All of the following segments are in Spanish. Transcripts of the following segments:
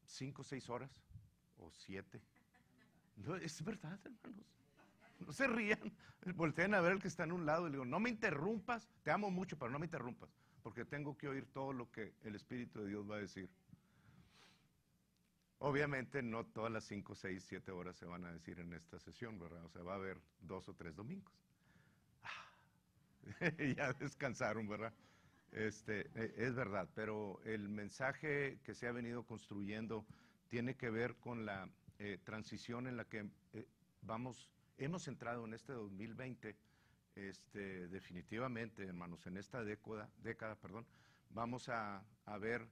5 o 6 horas, o 7. No, es verdad, hermanos. No se rían, volteen a ver al que está en un lado y le digo, no me interrumpas, te amo mucho, pero no me interrumpas, porque tengo que oír todo lo que el Espíritu de Dios va a decir. Obviamente no todas las 5, 6, 7 horas se van a decir en esta sesión, ¿verdad? O sea, va a haber 2 o 3 domingos. Ya descansaron, ¿verdad? Es verdad, pero el mensaje que se ha venido construyendo tiene que ver con la transición en la que hemos entrado en este 2020. Definitivamente, hermanos, en esta década, vamos a ver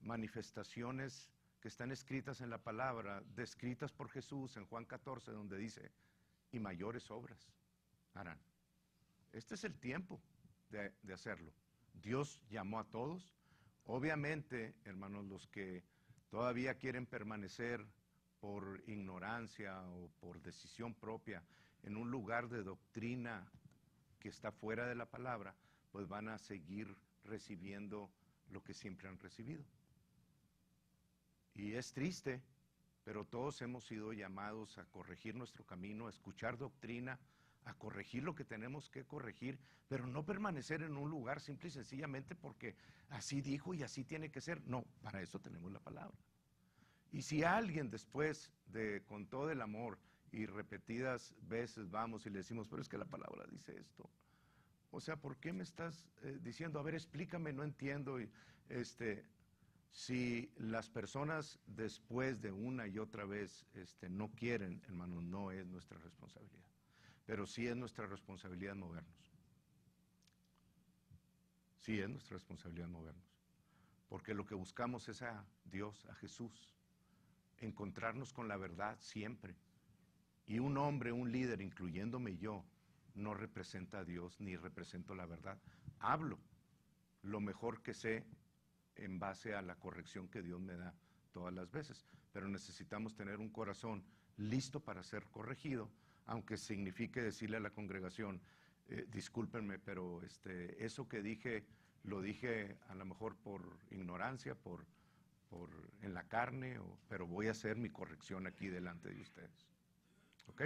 manifestaciones que están escritas en la palabra, descritas por Jesús en Juan 14, donde dice, y mayores obras harán. Este es el tiempo de hacerlo. Dios llamó a todos. Obviamente, hermanos, los que todavía quieren permanecer por ignorancia o por decisión propia en un lugar de doctrina que está fuera de la palabra, pues van a seguir recibiendo lo que siempre han recibido. Y es triste, pero todos hemos sido llamados a corregir nuestro camino, a escuchar doctrina, a corregir lo que tenemos que corregir, pero no permanecer en un lugar simple y sencillamente porque así dijo y así tiene que ser. No, para eso tenemos la palabra. Y si alguien después de, con todo el amor y repetidas veces vamos y le decimos, pero es que la palabra dice esto, o sea, ¿por qué me estás diciendo? A ver, explícame, no entiendo. Y, si las personas después de una y otra vez no quieren, hermanos, no es nuestra responsabilidad. Pero sí es nuestra responsabilidad movernos. Sí es nuestra responsabilidad movernos. Porque lo que buscamos es a Dios, a Jesús. Encontrarnos con la verdad siempre. Y un hombre, un líder, incluyéndome yo, no representa a Dios ni represento la verdad. Hablo lo mejor que sé en base a la corrección que Dios me da todas las veces. Pero necesitamos tener un corazón listo para ser corregido, aunque signifique decirle a la congregación, discúlpenme, pero eso que dije, lo dije a lo mejor por ignorancia, por en la carne, pero voy a hacer mi corrección aquí delante de ustedes. ¿Ok?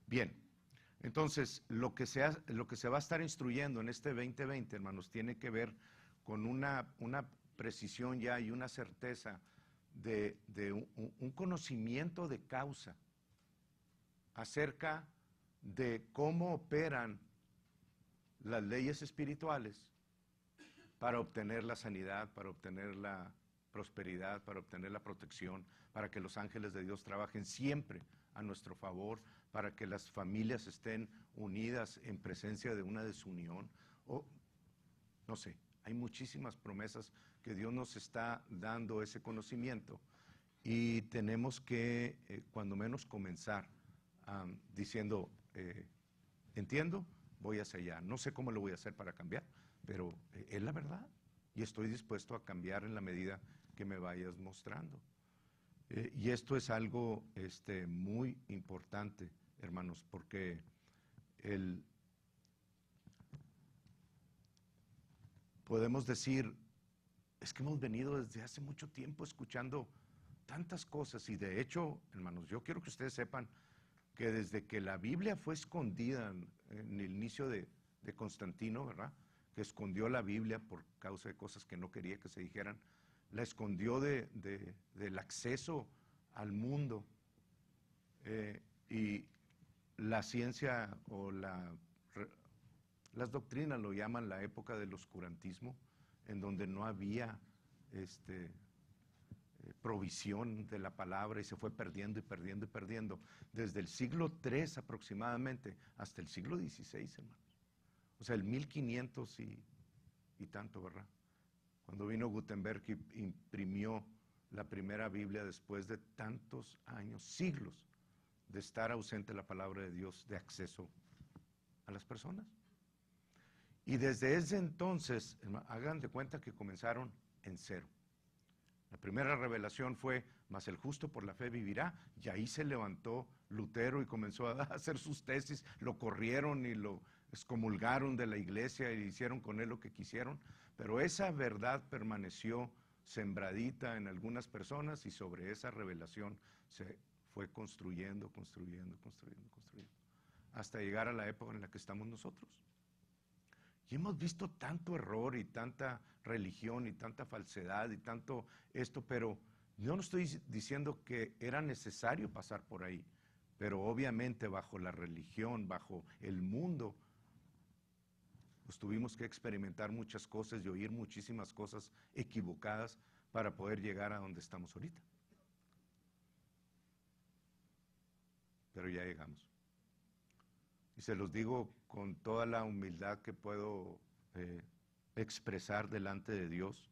Bien, entonces lo que se va a estar instruyendo en este 2020, hermanos, tiene que ver con una precisión ya y una certeza de un conocimiento de causa acerca de cómo operan las leyes espirituales para obtener la sanidad, para obtener la prosperidad, para obtener la protección, para que los ángeles de Dios trabajen siempre a nuestro favor, para que las familias estén unidas en presencia de una desunión, o no sé, hay muchísimas promesas que Dios nos está dando ese conocimiento y tenemos que, cuando menos, comenzar diciendo, entiendo, voy hacia allá, no sé cómo lo voy a hacer para cambiar, pero es la verdad y estoy dispuesto a cambiar en la medida que me vayas mostrando. Y esto es algo muy importante, hermanos, porque podemos decir, es que hemos venido desde hace mucho tiempo escuchando tantas cosas y de hecho, hermanos, yo quiero que ustedes sepan que desde que la Biblia fue escondida en el inicio de Constantino, ¿verdad?, que escondió la Biblia por causa de cosas que no quería que se dijeran, la escondió del acceso al mundo, y la ciencia o las doctrinas lo llaman la época del oscurantismo, en donde no había provisión de la palabra y se fue perdiendo y perdiendo y perdiendo, desde el siglo III aproximadamente hasta el siglo XVI, hermanos. O sea, el 1500 y tanto, ¿verdad? Cuando vino Gutenberg y imprimió la primera Biblia después de tantos años, siglos, de estar ausente la palabra de Dios, de acceso a las personas. Y desde ese entonces, hagan de cuenta que comenzaron en cero. La primera revelación fue, mas el justo por la fe vivirá, y ahí se levantó Lutero y comenzó a hacer sus tesis, lo corrieron y lo excomulgaron de la iglesia y hicieron con él lo que quisieron, pero esa verdad permaneció sembradita en algunas personas y sobre esa revelación se fue construyendo, hasta llegar a la época en la que estamos nosotros. Y hemos visto tanto error y tanta religión y tanta falsedad y tanto esto, pero yo no estoy diciendo que era necesario pasar por ahí, pero obviamente bajo la religión, bajo el mundo, pues tuvimos que experimentar muchas cosas y oír muchísimas cosas equivocadas para poder llegar a donde estamos ahorita. Pero ya llegamos. Y se los digo con toda la humildad que puedo expresar delante de Dios.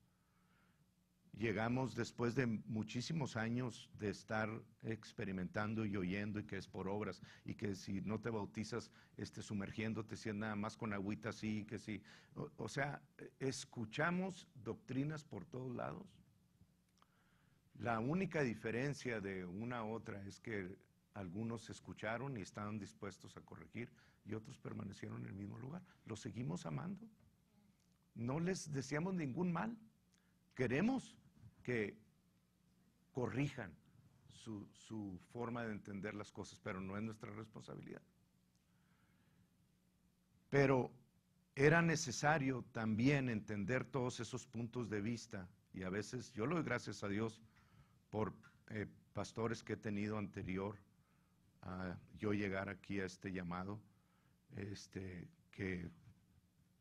Llegamos después de muchísimos años de estar experimentando y oyendo, y que es por obras, y que si no te bautizas sumergiéndote, si es nada más con agüita así, que si, o sea, escuchamos doctrinas por todos lados. La única diferencia de una a otra es que algunos escucharon y estaban dispuestos a corregir, y otros permanecieron en el mismo lugar. Los seguimos amando. No les deseamos ningún mal. Queremos que corrijan su forma de entender las cosas, pero no es nuestra responsabilidad. Pero era necesario también entender todos esos puntos de vista, y a veces yo le doy gracias a Dios por pastores que he tenido anterior a yo llegar aquí a este llamado, que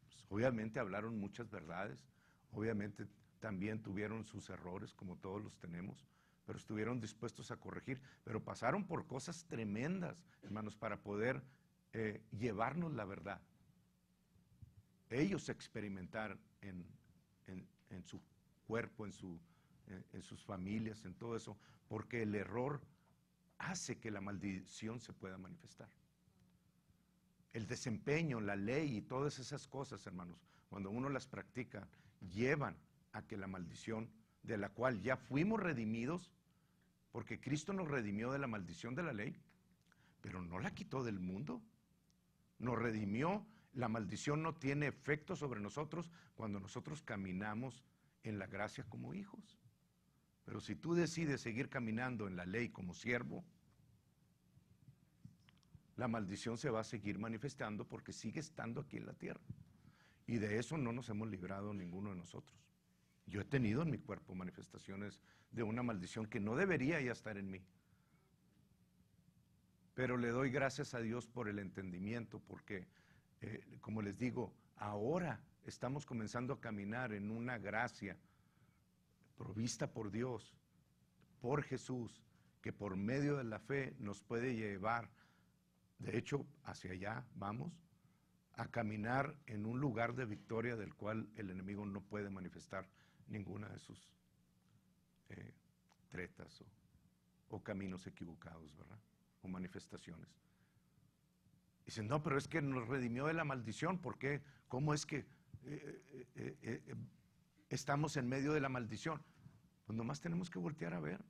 pues, obviamente hablaron muchas verdades, obviamente también tuvieron sus errores, como todos los tenemos, pero estuvieron dispuestos a corregir, pero pasaron por cosas tremendas, hermanos, para poder llevarnos la verdad. Ellos experimentaron en su cuerpo, en sus familias, en todo eso, porque el error hace que la maldición se pueda manifestar. El desempeño, la ley y todas esas cosas, hermanos, cuando uno las practica, llevan a que la maldición, de la cual ya fuimos redimidos, porque Cristo nos redimió de la maldición de la ley, pero no la quitó del mundo. Nos redimió. La maldición no tiene efecto sobre nosotros cuando nosotros caminamos en la gracia como hijos. Pero si tú decides seguir caminando en la ley como siervo, la maldición se va a seguir manifestando porque sigue estando aquí en la tierra. Y de eso no nos hemos librado ninguno de nosotros. Yo he tenido en mi cuerpo manifestaciones de una maldición que no debería ya estar en mí. Pero le doy gracias a Dios por el entendimiento, porque, como les digo, ahora estamos comenzando a caminar en una gracia provista por Dios, por Jesús, que por medio de la fe nos puede llevar, de hecho, hacia allá vamos, a caminar en un lugar de victoria del cual el enemigo no puede manifestar ninguna de sus tretas o caminos equivocados, ¿verdad? O manifestaciones. Dicen, no, pero es que nos redimió de la maldición. ¿Por qué? ¿Cómo es que estamos en medio de la maldición? Pues nomás tenemos que voltear a ver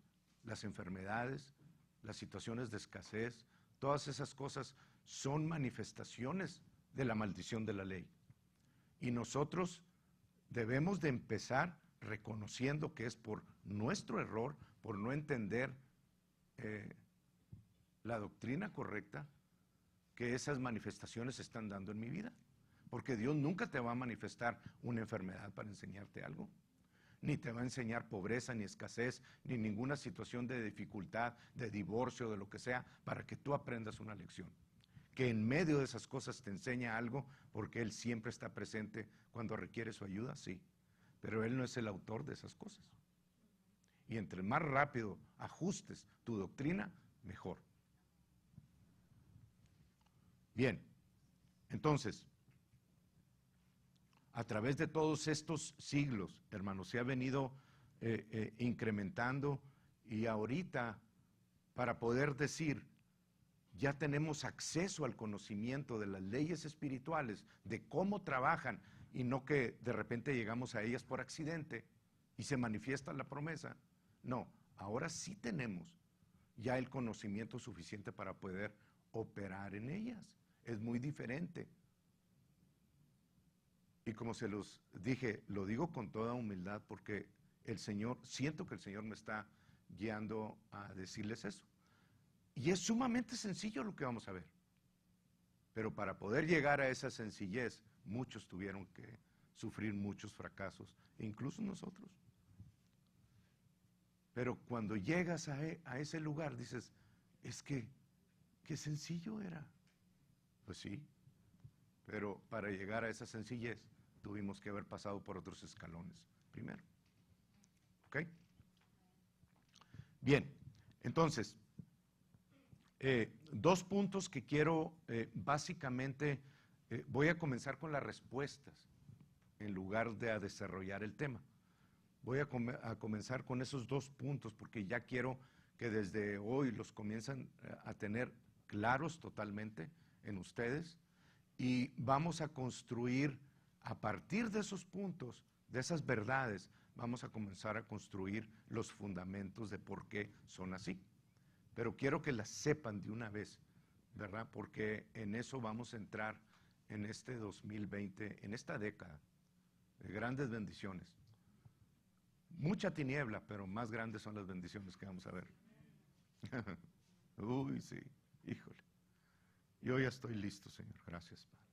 las enfermedades, las situaciones de escasez, todas esas cosas son manifestaciones de la maldición de la ley. Y nosotros debemos de empezar reconociendo que es por nuestro error, por no entender la doctrina correcta, que esas manifestaciones se están dando en mi vida. Porque Dios nunca te va a manifestar una enfermedad para enseñarte algo. Ni te va a enseñar pobreza, ni escasez, ni ninguna situación de dificultad, de divorcio, de lo que sea, para que tú aprendas una lección. Que en medio de esas cosas te enseña algo, porque Él siempre está presente cuando requiere su ayuda, sí. Pero Él no es el autor de esas cosas. Y entre más rápido ajustes tu doctrina, mejor. Bien, entonces, a través de todos estos siglos, hermanos, se ha venido incrementando, y ahorita, para poder decir, ya tenemos acceso al conocimiento de las leyes espirituales, de cómo trabajan, y no que de repente llegamos a ellas por accidente y se manifiesta la promesa. No, ahora sí tenemos ya el conocimiento suficiente para poder operar en ellas. Es muy diferente. Y como se los dije, lo digo con toda humildad porque siento que el Señor me está guiando a decirles eso. Y es sumamente sencillo lo que vamos a ver. Pero para poder llegar a esa sencillez, muchos tuvieron que sufrir muchos fracasos, incluso nosotros. Pero cuando llegas a ese lugar, dices, es que, qué sencillo era. Pues sí, pero para llegar a esa sencillez, tuvimos que haber pasado por otros escalones primero. ¿Ok? Bien, entonces, dos puntos que quiero, básicamente, voy a comenzar con las respuestas en lugar de a desarrollar el tema. Voy a comenzar con esos dos puntos porque ya quiero que desde hoy los comiencen a tener claros totalmente en ustedes y vamos a construir a partir de esos puntos, de esas verdades, vamos a comenzar a construir los fundamentos de por qué son así. Pero quiero que las sepan de una vez, ¿verdad? Porque en eso vamos a entrar en este 2020, en esta década de grandes bendiciones. Mucha tiniebla, pero más grandes son las bendiciones que vamos a ver. Uy, sí, híjole. Yo ya estoy listo, Señor. Gracias, Padre.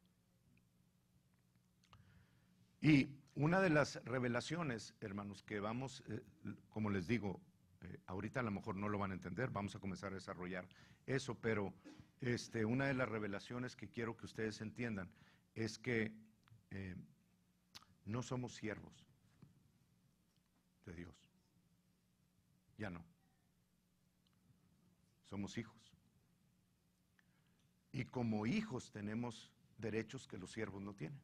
Y una de las revelaciones, hermanos, que vamos, como les digo, ahorita a lo mejor no lo van a entender, vamos a comenzar a desarrollar eso, pero una de las revelaciones que quiero que ustedes entiendan es que no somos siervos de Dios. Ya no. Somos hijos. Y como hijos tenemos derechos que los siervos no tienen.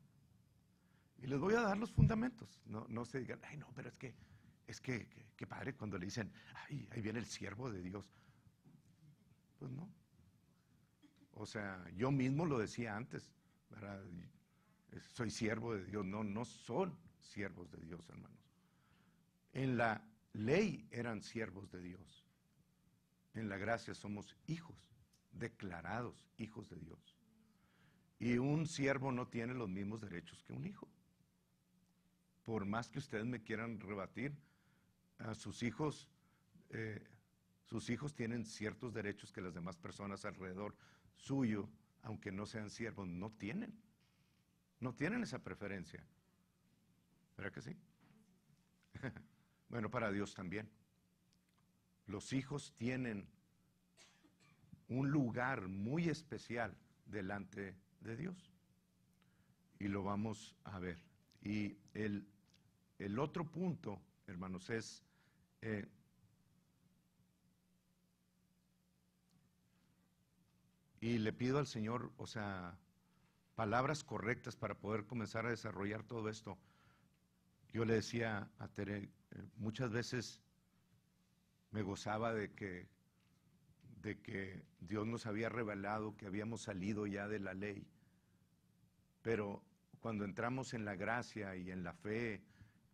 Y les voy a dar los fundamentos. No se digan, ay no, pero es que qué padre cuando le dicen, ay, ahí viene el siervo de Dios. Pues no. O sea, yo mismo lo decía antes, ¿verdad? Soy siervo de Dios. No son siervos de Dios, hermanos. En la ley eran siervos de Dios. En la gracia somos hijos, declarados hijos de Dios. Y un siervo no tiene los mismos derechos que un hijo. Por más que ustedes me quieran rebatir, a sus hijos tienen ciertos derechos que las demás personas alrededor suyo, aunque no sean siervos, no tienen. No tienen esa preferencia. ¿Verdad que sí? Bueno, para Dios también. Los hijos tienen un lugar muy especial delante de Dios. Y lo vamos a ver. Y el otro punto, hermanos, es y le pido al Señor, o sea, palabras correctas para poder comenzar a desarrollar todo esto. Yo le decía a Tere, muchas veces me gozaba de que Dios nos había revelado que habíamos salido ya de la ley, pero cuando entramos en la gracia y en la fe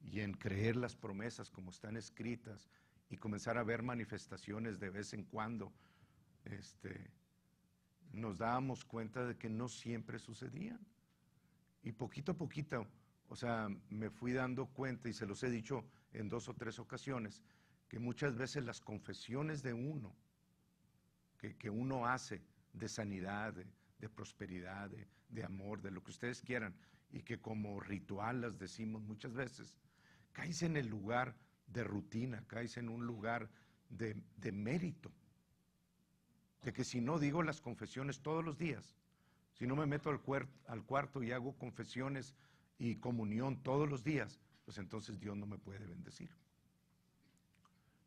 y en creer las promesas como están escritas y comenzar a ver manifestaciones de vez en cuando, nos dábamos cuenta de que no siempre sucedían. Y poquito a poquito, o sea, me fui dando cuenta, y se los he dicho en 2 o 3 ocasiones, que muchas veces las confesiones de uno, que uno hace de sanidad, de prosperidad, de amor, de lo que ustedes quieran, y que como ritual las decimos muchas veces, caes en el lugar de rutina, caes en un lugar de mérito. De que si no digo las confesiones todos los días, si no me meto al cuarto y hago confesiones y comunión todos los días, pues entonces Dios no me puede bendecir.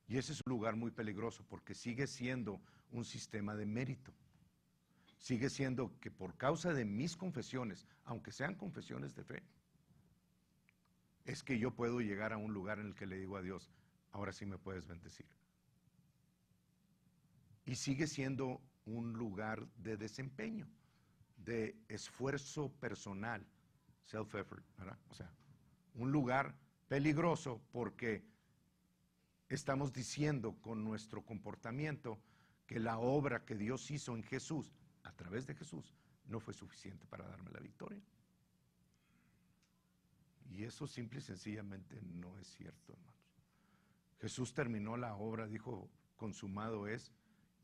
Y ese es un lugar muy peligroso porque sigue siendo un sistema de mérito. Sigue siendo que por causa de mis confesiones, aunque sean confesiones de fe, es que yo puedo llegar a un lugar en el que le digo a Dios, ahora sí me puedes bendecir. Y sigue siendo un lugar de desempeño, de esfuerzo personal, self-effort, ¿verdad? O sea, un lugar peligroso porque estamos diciendo con nuestro comportamiento que la obra que Dios hizo en Jesús, a través de Jesús, no fue suficiente para darme la victoria. Y eso simple y sencillamente no es cierto, hermanos. Jesús terminó la obra, dijo, consumado es,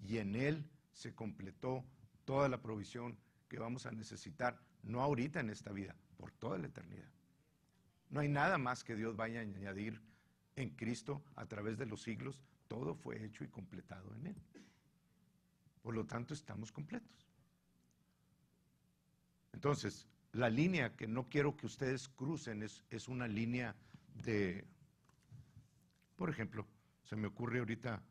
y en Él se completó toda la provisión que vamos a necesitar, no ahorita en esta vida, por toda la eternidad. No hay nada más que Dios vaya a añadir en Cristo a través de los siglos, todo fue hecho y completado en Él. Por lo tanto, estamos completos. Entonces, la línea que no quiero que ustedes crucen es una línea de, por ejemplo, se me ocurre ahorita,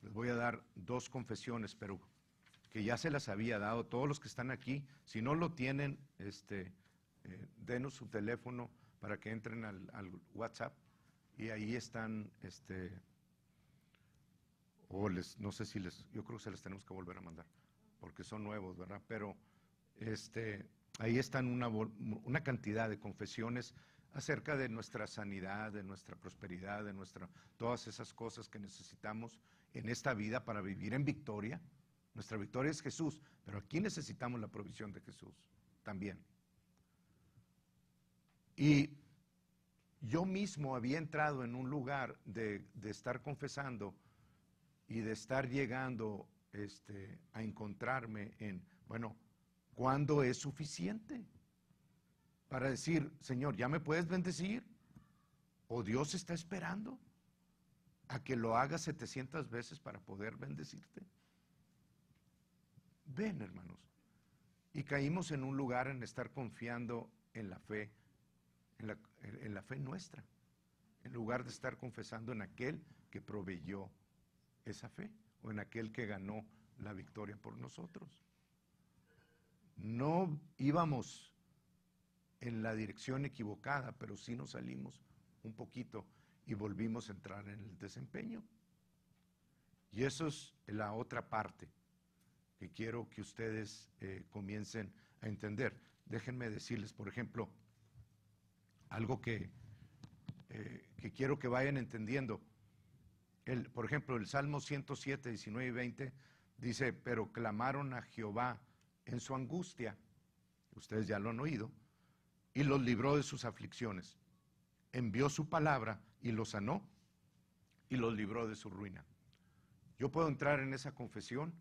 les voy a dar 2 confesiones, pero que ya se las había dado. Todos los que están aquí, si no lo tienen, denos su teléfono para que entren al WhatsApp y ahí están, no sé si yo creo que se les tenemos que volver a mandar, porque son nuevos, ¿verdad? Pero ahí están una cantidad de confesiones acerca de nuestra sanidad, de nuestra prosperidad, de todas esas cosas que necesitamos en esta vida para vivir en victoria. Nuestra victoria es Jesús, pero aquí necesitamos la provisión de Jesús también. Y yo mismo había entrado en un lugar de estar confesando y de estar llegando a encontrarme en, bueno, ¿cuándo es suficiente? Para decir, Señor, ¿ya me puedes bendecir? ¿O Dios está esperando a que lo haga 700 veces para poder bendecirte? Ven, hermanos. Y caímos en un lugar en estar confiando en la fe, en la fe nuestra, en lugar de estar confesando en aquel que proveyó esa fe, o en aquel que ganó la victoria por nosotros. No íbamos en la dirección equivocada, pero sí nos salimos un poquito y volvimos a entrar en el desempeño. Y eso es la otra parte que quiero que ustedes comiencen a entender. Déjenme decirles, por ejemplo, algo que quiero que vayan entendiendo. Por ejemplo, el Salmo 107, 19 y 20 dice, pero clamaron a Jehová en su angustia, ustedes ya lo han oído, y los libró de sus aflicciones. Envió su palabra y los sanó y los libró de su ruina. Yo puedo entrar en esa confesión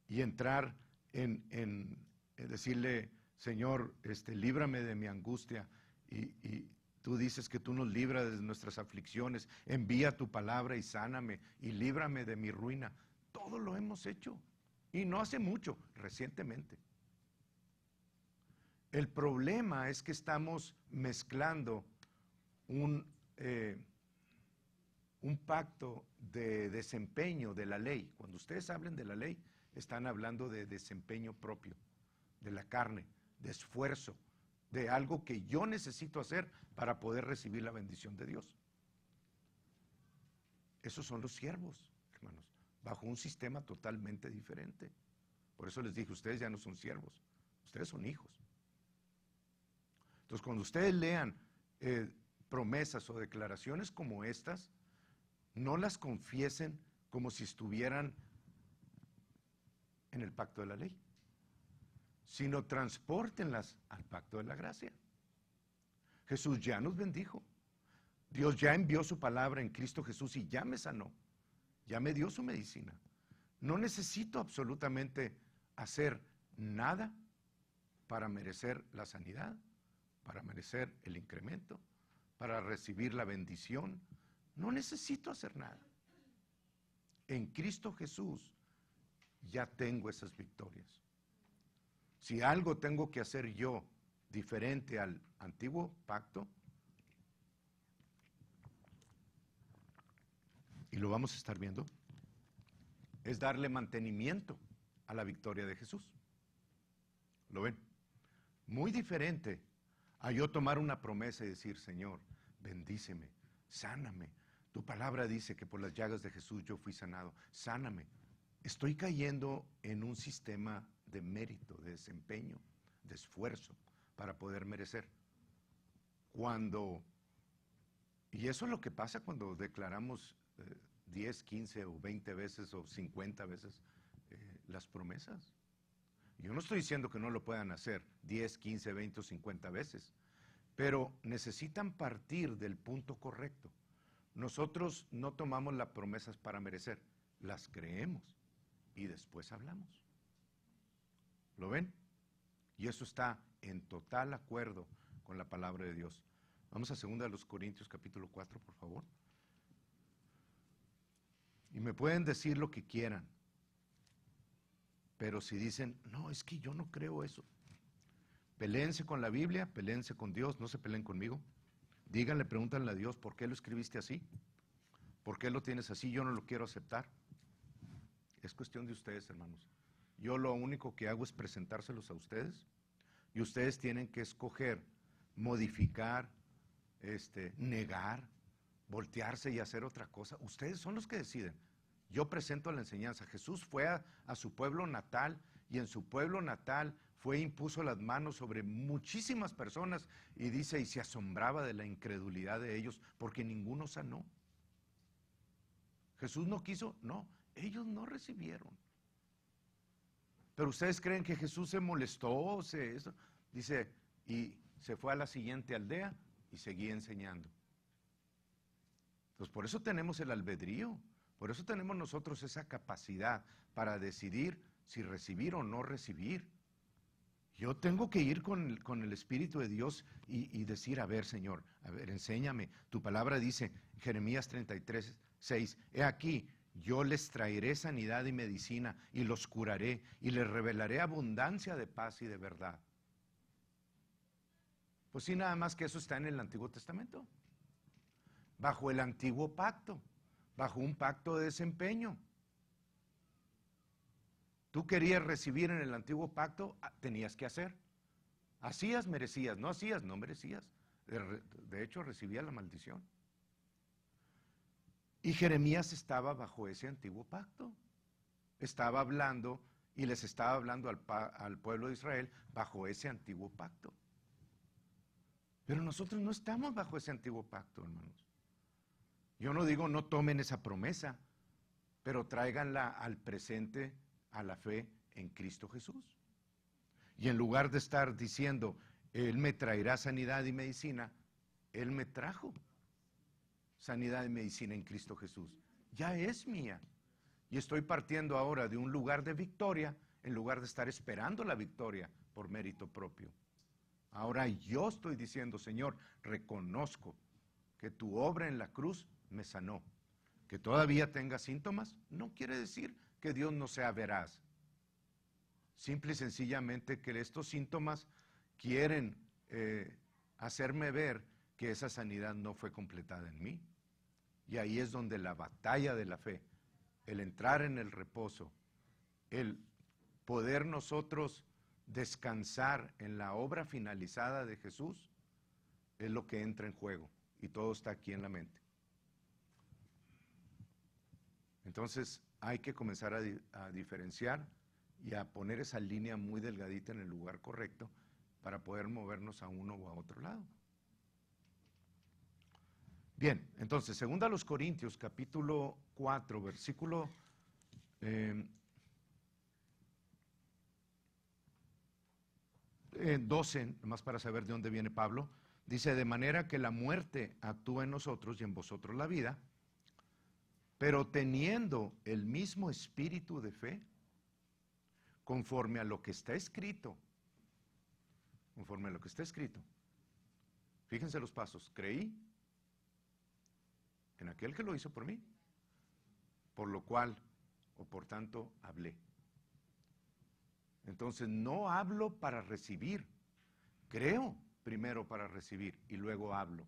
y entrar en decirle, Señor, líbrame de mi angustia, y tú dices que tú nos libras de nuestras aflicciones, envía tu palabra y sáname y líbrame de mi ruina. Todo lo hemos hecho, y no hace mucho, recientemente. El problema es que estamos mezclando un pacto de desempeño de la ley. Cuando ustedes hablen de la ley, están hablando de desempeño propio, de la carne, de esfuerzo, de algo que yo necesito hacer para poder recibir la bendición de Dios. Esos son los siervos, hermanos, bajo un sistema totalmente diferente. Por eso les dije, ustedes ya no son siervos, ustedes son hijos. Entonces, cuando ustedes lean promesas o declaraciones como estas, no las confiesen como si estuvieran en el pacto de la ley, sino transpórtenlas al pacto de la gracia. Jesús ya nos bendijo. Dios ya envió su palabra en Cristo Jesús y ya me sanó. Ya me dio su medicina. No necesito absolutamente hacer nada para merecer la sanidad, para merecer el incremento, para recibir la bendición. No necesito hacer nada. En Cristo Jesús ya tengo esas victorias. Si algo tengo que hacer yo diferente al antiguo pacto, y lo vamos a estar viendo, es darle mantenimiento a la victoria de Jesús. ¿Lo ven? Muy diferente a yo tomar una promesa y decir, Señor, bendíceme, sáname. Tu palabra dice que por las llagas de Jesús yo fui sanado. Sáname. Estoy cayendo en un sistema de mérito, de desempeño, de esfuerzo para poder merecer. Y eso es lo que pasa cuando declaramos 10, 15 o 20 veces o 50 veces las promesas. Yo no estoy diciendo que no lo puedan hacer 10, 15, 20 o 50 veces, pero necesitan partir del punto correcto. Nosotros no tomamos las promesas para merecer, las creemos y después hablamos. ¿Lo ven? Y eso está en total acuerdo con la palabra de Dios. Vamos a 2 Corintios capítulo 4, por favor. Y me pueden decir lo que quieran, pero si dicen, no, es que yo no creo eso. Peléense con la Biblia, peléense con Dios, no se peleen conmigo. Díganle, pregúntanle a Dios, ¿por qué lo escribiste así? ¿Por qué lo tienes así? Yo no lo quiero aceptar. Es cuestión de ustedes, hermanos. Yo lo único que hago es presentárselos a ustedes y ustedes tienen que escoger, modificar, negar, voltearse y hacer otra cosa. Ustedes son los que deciden. Yo presento la enseñanza. Jesús fue a su pueblo natal y en su pueblo natal impuso las manos sobre muchísimas personas y dice, y se asombraba de la incredulidad de ellos porque ninguno sanó. Jesús no quiso, no, ellos no recibieron. Pero ustedes creen que Jesús se molestó, eso. Dice, y se fue a la siguiente aldea y seguía enseñando. Entonces, por eso tenemos el albedrío, por eso tenemos nosotros esa capacidad para decidir si recibir o no recibir. Yo tengo que ir con el Espíritu de Dios y decir, a ver, Señor, a ver, enséñame. Tu palabra dice, Jeremías 33, 6, he aquí, yo les traeré sanidad y medicina y los curaré y les revelaré abundancia de paz y de verdad. Pues sí, nada más que eso está en el Antiguo Testamento. Bajo el antiguo pacto, bajo un pacto de desempeño. Tú querías recibir en el antiguo pacto, tenías que hacer. Hacías, merecías. No hacías, no merecías. De hecho, recibías la maldición. Y Jeremías estaba bajo ese antiguo pacto. Estaba hablando y les estaba hablando al pueblo de Israel bajo ese antiguo pacto. Pero nosotros no estamos bajo ese antiguo pacto, hermanos. Yo no digo no tomen esa promesa, pero tráiganla al presente, a la fe en Cristo Jesús. Y en lugar de estar diciendo, Él me traerá sanidad y medicina, Él me trajo sanidad y medicina en Cristo Jesús. Ya es mía. Y estoy partiendo ahora de un lugar de victoria en lugar de estar esperando la victoria por mérito propio. Ahora yo estoy diciendo, Señor, reconozco que tu obra en la cruz me sanó. Que todavía tenga síntomas no quiere decir que Dios no sea veraz. Simple y sencillamente que estos síntomas quieren hacerme ver que esa sanidad no fue completada en mí. Y ahí es donde la batalla de la fe, el entrar en el reposo, el poder nosotros descansar en la obra finalizada de Jesús, es lo que entra en juego. Y todo está aquí en la mente. Entonces hay que comenzar a diferenciar y a poner esa línea muy delgadita en el lugar correcto para poder movernos a uno o a otro lado. Bien, entonces, 2 Corintios, capítulo 4, versículo 12, más para saber de dónde viene Pablo, dice, de manera que la muerte actúa en nosotros y en vosotros la vida, pero teniendo el mismo espíritu de fe, conforme a lo que está escrito, fíjense los pasos, creí en aquel que lo hizo por mí, por lo cual, o por tanto, hablé. Entonces, no hablo para recibir, creo primero para recibir y luego hablo.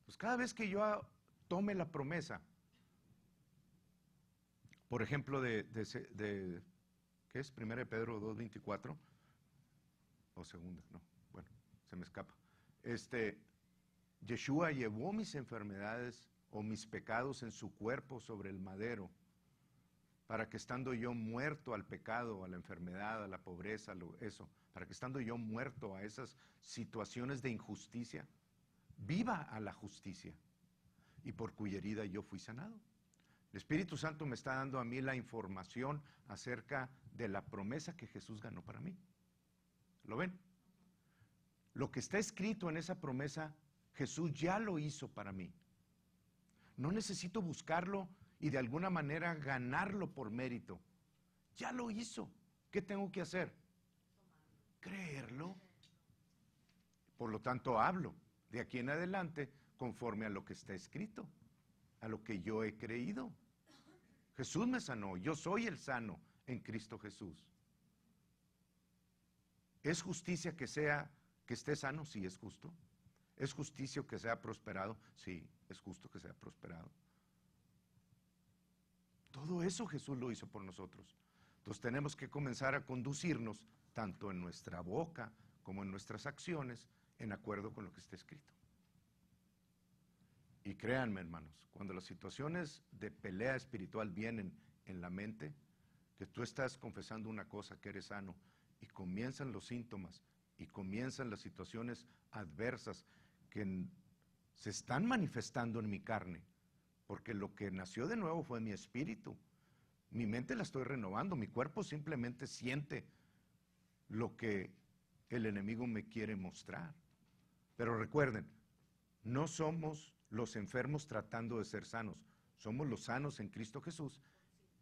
Pues cada vez que yo tome la promesa, por ejemplo, ¿qué es? 1 Pedro 2:24, o segunda, no, bueno, se me escapa. Yeshua llevó mis enfermedades o mis pecados en su cuerpo sobre el madero, para que estando yo muerto al pecado, a la enfermedad, a la pobreza, para que estando yo muerto a esas situaciones de injusticia, viva a la justicia, y por cuya herida yo fui sanado. El Espíritu Santo me está dando a mí la información acerca de la promesa que Jesús ganó para mí. ¿Lo ven? Lo que está escrito en esa promesa, Jesús ya lo hizo para mí. No necesito buscarlo y de alguna manera ganarlo por mérito. Ya lo hizo. ¿Qué tengo que hacer? Creerlo. Por lo tanto, hablo de aquí en adelante conforme a lo que está escrito, a lo que yo he creído. Jesús me sanó, yo soy el sano en Cristo Jesús. ¿Es justicia que esté sano? Sí, es justo. ¿Es justicia que sea prosperado? Sí, es justo que sea prosperado. Todo eso Jesús lo hizo por nosotros. Entonces tenemos que comenzar a conducirnos, tanto en nuestra boca como en nuestras acciones, en acuerdo con lo que está escrito. Y créanme, hermanos, cuando las situaciones de pelea espiritual vienen en la mente, que tú estás confesando una cosa, que eres sano, y comienzan los síntomas, y comienzan las situaciones adversas que se están manifestando en mi carne, porque lo que nació de nuevo fue mi espíritu. Mi mente la estoy renovando, mi cuerpo simplemente siente lo que el enemigo me quiere mostrar. Pero recuerden, no somos los enfermos tratando de ser sanos, somos los sanos en Cristo Jesús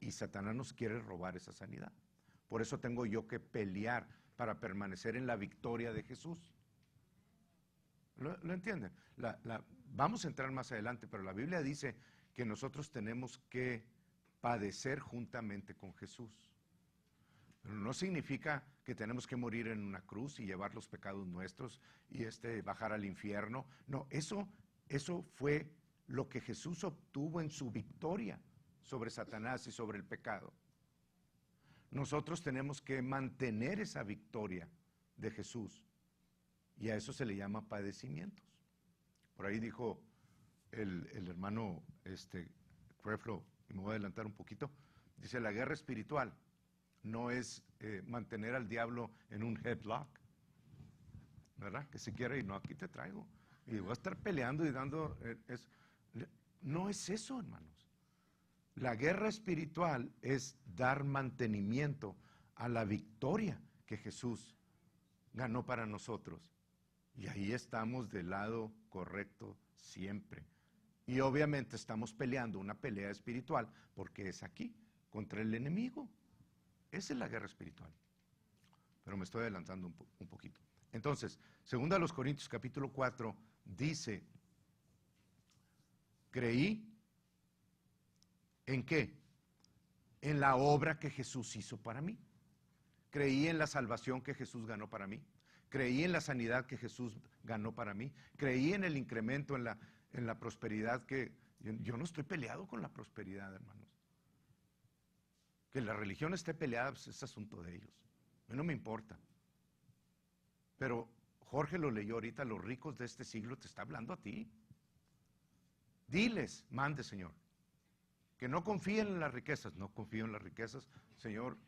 y Satanás nos quiere robar esa sanidad. Por eso tengo yo que pelear para permanecer en la victoria de Jesús. ¿Lo entienden? Vamos a entrar más adelante, pero la Biblia dice que nosotros tenemos que padecer juntamente con Jesús. Pero no significa que tenemos que morir en una cruz y llevar los pecados nuestros y bajar al infierno. No, eso fue lo que Jesús obtuvo en su victoria sobre Satanás y sobre el pecado. Nosotros tenemos que mantener esa victoria de Jesús y a eso se le llama padecimientos. Por ahí dijo el hermano Creflo, y me voy a adelantar un poquito, dice: la guerra espiritual no es mantener al diablo en un headlock, ¿verdad? Que si quiere, y no, aquí te traigo, y voy a estar peleando y dando, no es eso, hermanos. La guerra espiritual es dar mantenimiento a la victoria que Jesús ganó para nosotros. Y ahí estamos del lado correcto siempre. Y obviamente estamos peleando una pelea espiritual porque es aquí, contra el enemigo. Esa es la guerra espiritual. Pero me estoy adelantando un poquito. Entonces, 2 Corintios capítulo 4 dice: creí. ¿En qué? En la obra que Jesús hizo para mí. Creí en la salvación que Jesús ganó para mí. Creí en la sanidad que Jesús ganó para mí. Creí en el incremento, en la prosperidad que... Yo no estoy peleado con la prosperidad, hermanos. Que la religión esté peleada, pues es asunto de ellos. A mí no me importa. Pero Jorge lo leyó ahorita: los ricos de este siglo te está hablando a ti. Diles, mande, Señor, que no confíen en las riquezas. No confío en las riquezas, Señor.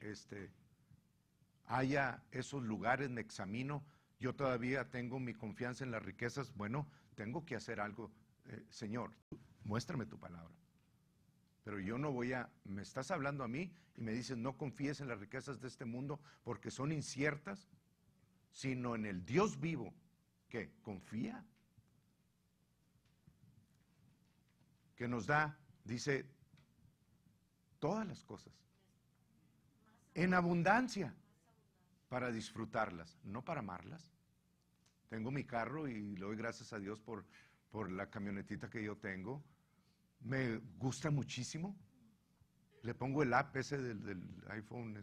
Haya esos lugares, me examino. Yo todavía tengo mi confianza en las riquezas. Bueno, tengo que hacer algo. Señor, muéstrame tu palabra. Pero yo no me estás hablando a mí y me dices: no confíes en las riquezas de este mundo porque son inciertas, sino en el Dios vivo, que confía, que nos da, dice, todas las cosas en abundancia para disfrutarlas, no para amarlas. Tengo mi carro y le doy gracias a Dios por la camionetita que yo tengo. Me gusta muchísimo. Le pongo el app ese del iPhone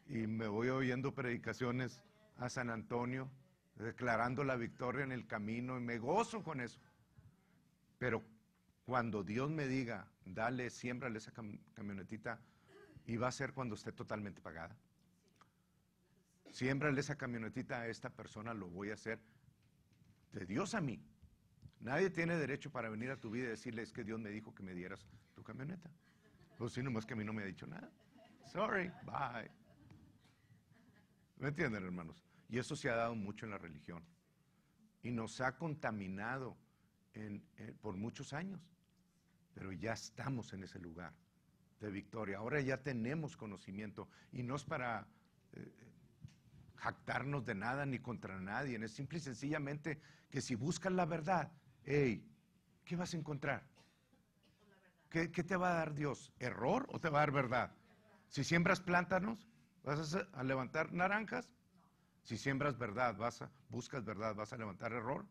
y me voy oyendo predicaciones a San Antonio, declarando la victoria en el camino, y me gozo con eso. Pero cuando Dios me diga: dale, siémbrale esa camionetita, y va a ser cuando esté totalmente pagada. Siémbrale esa camionetita a esta persona, lo voy a hacer de Dios a mí. Nadie tiene derecho para venir a tu vida y decirle: es que Dios me dijo que me dieras tu camioneta. Pues sí, nomás que a mí no me ha dicho nada. Sorry, bye. ¿Me entienden, hermanos? Y eso se ha dado mucho en la religión. Y nos ha contaminado por muchos años. Pero ya estamos en ese lugar de victoria. Ahora ya tenemos conocimiento. Y no es para jactarnos de nada ni contra nadie. Es simple y sencillamente que si buscas la verdad, hey, ¿qué vas a encontrar? ¿Qué te va a dar Dios? ¿Error o te va a dar verdad? Si siembras plántanos, ¿vas a levantar naranjas? Si siembras verdad, buscas verdad, ¿vas a levantar error?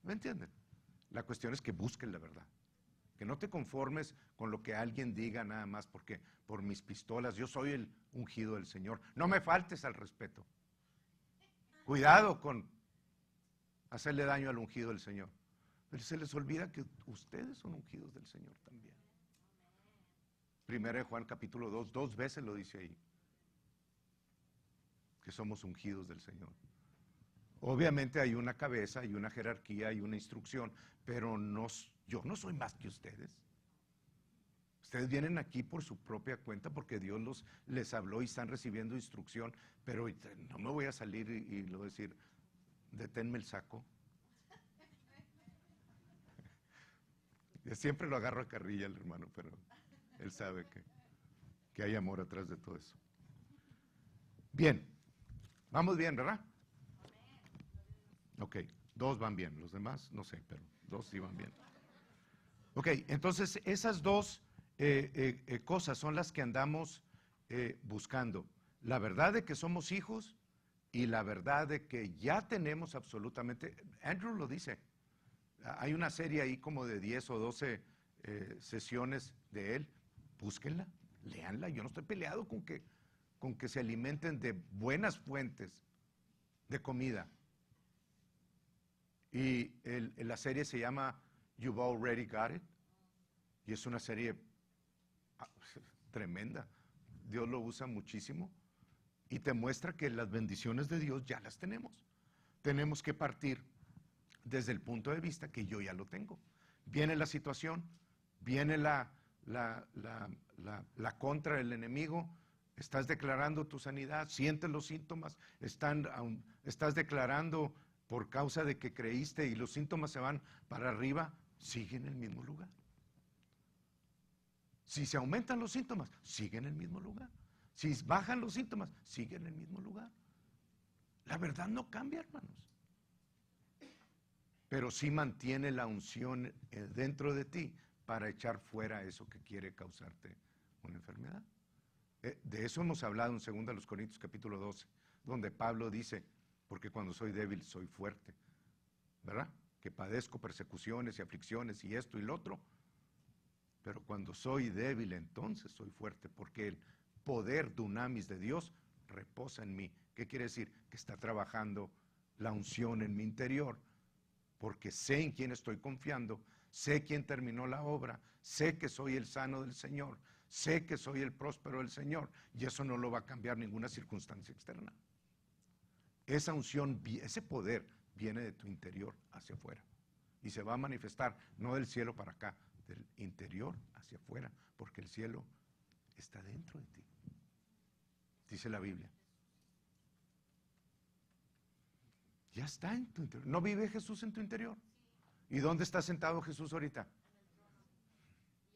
¿Me entienden? La cuestión es que busques la verdad. Que no te conformes con lo que alguien diga nada más porque por mis pistolas, yo soy el ungido del Señor. No me faltes al respeto. Cuidado con hacerle daño al ungido del Señor. Pero se les olvida que ustedes son ungidos del Señor también. Primera de Juan capítulo 2, 2 veces lo dice ahí. Que somos ungidos del Señor. Obviamente hay una cabeza, hay una jerarquía, hay una instrucción, pero yo no soy más que ustedes. Ustedes vienen aquí por su propia cuenta porque Dios les habló y están recibiendo instrucción, pero no me voy a salir y luego decir, deténme el saco. Yo siempre lo agarro a carrilla el hermano, pero él sabe que hay amor atrás de todo eso. Bien, vamos bien, ¿verdad? Ok, 2 van bien, los demás no sé, pero 2 sí van bien. Ok, entonces esas 2 cosas son las que andamos buscando. La verdad de que somos hijos y la verdad de que ya tenemos absolutamente, Andrew lo dice, hay una serie ahí como de 10 o 12 sesiones de él, búsquenla, léanla, yo no estoy peleado con que se alimenten de buenas fuentes de comida. Y la serie se llama You've Already Got It. Y es una serie tremenda. Dios lo usa muchísimo. Y te muestra que las bendiciones de Dios ya las tenemos. Tenemos que partir desde el punto de vista que yo ya lo tengo. Viene la situación, viene la contra del enemigo, estás declarando tu sanidad, sientes los síntomas, estás declarando por causa de que creíste y los síntomas se van para arriba, sigue en el mismo lugar. Si se aumentan los síntomas, sigue en el mismo lugar. Si bajan los síntomas, sigue en el mismo lugar. La verdad no cambia, hermanos. Pero sí mantiene la unción dentro de ti para echar fuera eso que quiere causarte una enfermedad. De eso hemos hablado en 2 Corintios capítulo 12, donde Pablo dice, porque cuando soy débil soy fuerte, ¿verdad? Que padezco persecuciones y aflicciones y esto y lo otro, pero cuando soy débil entonces soy fuerte, porque el poder dunamis de Dios reposa en mí. ¿Qué quiere decir? Que está trabajando la unción en mi interior, porque sé en quién estoy confiando, sé quién terminó la obra, sé que soy el sano del Señor, sé que soy el próspero del Señor, y eso no lo va a cambiar ninguna circunstancia externa. Esa unción, ese poder viene de tu interior hacia afuera y se va a manifestar no del cielo para acá, del interior hacia afuera, porque el cielo está dentro de ti, dice la Biblia. Ya está en tu interior. ¿No vive Jesús en tu interior? ¿Y dónde está sentado Jesús ahorita?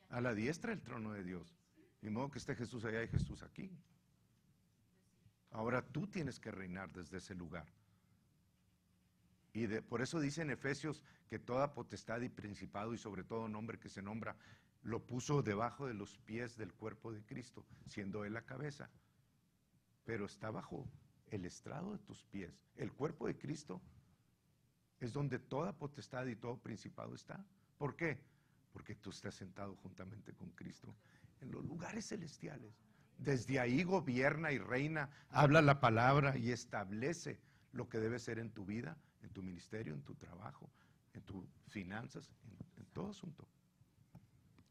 A la diestra del trono de Dios. Ni modo que esté Jesús allá y Jesús aquí. Ahora tú tienes que reinar desde ese lugar. Y por eso dice en Efesios que toda potestad y principado y sobre todo nombre que se nombra, lo puso debajo de los pies del cuerpo de Cristo, siendo Él la cabeza. Pero está bajo el estrado de tus pies. El cuerpo de Cristo es donde toda potestad y todo principado está. ¿Por qué? Porque tú estás sentado juntamente con Cristo en los lugares celestiales. Desde ahí gobierna y reina, habla la palabra y establece lo que debe ser en tu vida, en tu ministerio, en tu trabajo, en tus finanzas, en todo asunto.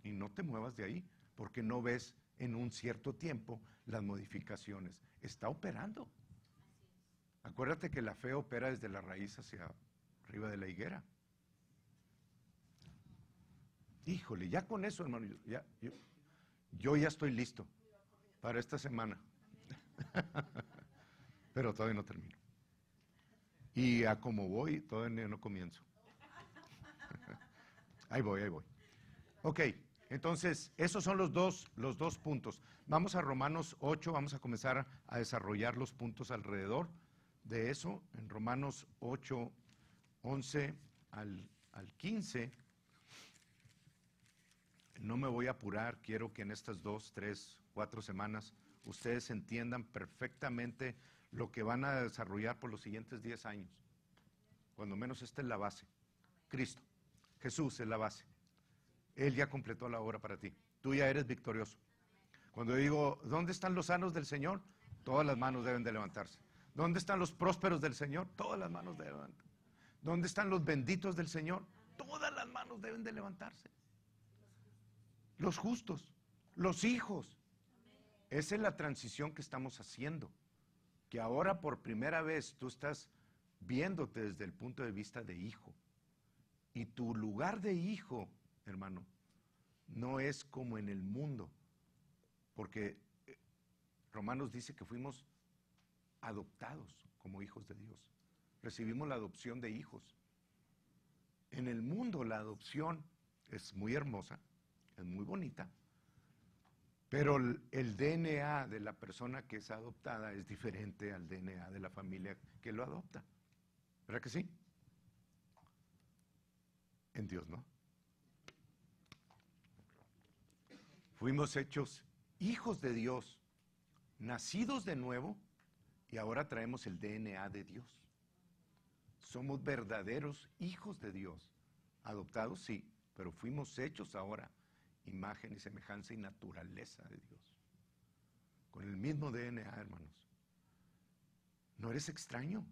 Y no te muevas de ahí, porque no ves en un cierto tiempo las modificaciones. Está operando. Acuérdate que la fe opera desde la raíz hacia arriba de la higuera. Híjole, ya con eso, hermano, yo ya estoy listo para esta semana. Pero todavía no termino. Y a como voy, todavía no comienzo. Ahí voy. Ok, Entonces, esos son los dos puntos. Vamos a Romanos 8, vamos a comenzar a desarrollar los puntos alrededor de eso. En Romanos 8, 11 al 15. No me voy a apurar, quiero que en estas 2, 3, 4 semanas ustedes entiendan perfectamente lo que van a desarrollar por los siguientes 10 años. Cuando menos esta es la base. Cristo, Jesús es la base. Él ya completó la obra para ti. Tú ya eres victorioso. Cuando digo, ¿dónde están los sanos del Señor? Todas las manos deben de levantarse. ¿Dónde están los prósperos del Señor? Todas las manos deben de levantarse. ¿Dónde están los benditos del Señor? Todas las manos deben de levantarse. Los justos, los hijos. Esa es la transición que estamos haciendo. Que ahora por primera vez tú estás viéndote desde el punto de vista de hijo. Y tu lugar de hijo, hermano, no es como en el mundo. Porque Romanos dice que fuimos adoptados como hijos de Dios. Recibimos la adopción de hijos. En el mundo la adopción es muy hermosa, es muy bonita, pero el DNA de la persona que es adoptada es diferente al DNA de la familia que lo adopta. ¿Verdad que sí? En Dios, ¿no? Fuimos hechos hijos de Dios, nacidos de nuevo, y ahora traemos el DNA de Dios. Somos verdaderos hijos de Dios. Adoptados, sí, pero fuimos hechos ahora imagen y semejanza y naturaleza de Dios. Con el mismo DNA, hermanos. No eres extraño,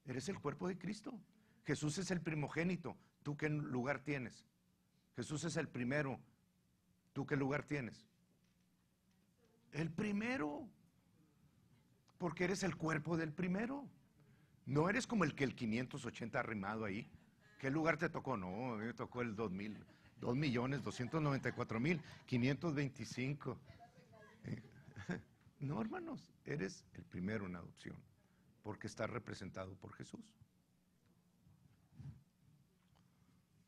eres el cuerpo de Cristo. Jesús es el primogénito. ¿Tú qué lugar tienes? Jesús es el primero. ¿Tú qué lugar tienes? El primero. Porque eres el cuerpo del primero. No eres como el que el 580 arrimado ahí. ¿Qué lugar te tocó? No, a mí me tocó el 2.294.525. No, hermanos, eres el primero en adopción, porque estás representado por Jesús.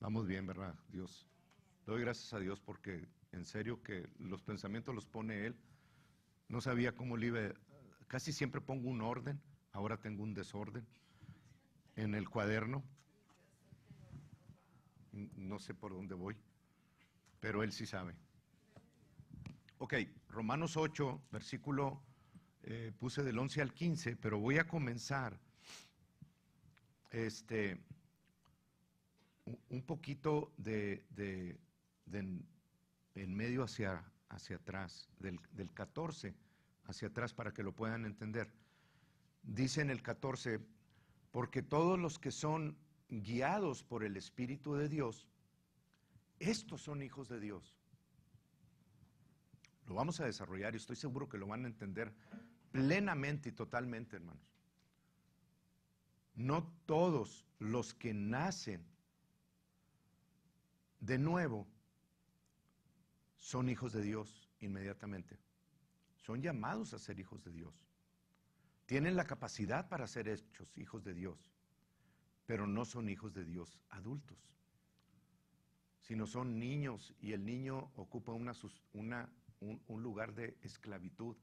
Vamos bien, ¿verdad, Dios? Doy gracias a Dios porque en serio que los pensamientos los pone Él. No sabía cómo le iba. Casi siempre pongo un orden, ahora tengo un desorden en el cuaderno. No sé por dónde voy, pero Él sí sabe. Ok, Romanos 8, versículo, puse del 11 al 15, pero voy a comenzar un poquito en medio hacia atrás, del 14 hacia atrás para que lo puedan entender. Dice en el 14, porque todos los que son guiados por el Espíritu de Dios, estos son hijos de Dios. Lo vamos a desarrollar y estoy seguro que lo van a entender plenamente y totalmente, hermanos. No todos los que nacen de nuevo son hijos de Dios inmediatamente. Son llamados a ser hijos de Dios. Tienen la capacidad para ser hechos hijos de Dios, pero no son hijos de Dios adultos, sino son niños y el niño ocupa un lugar de esclavitud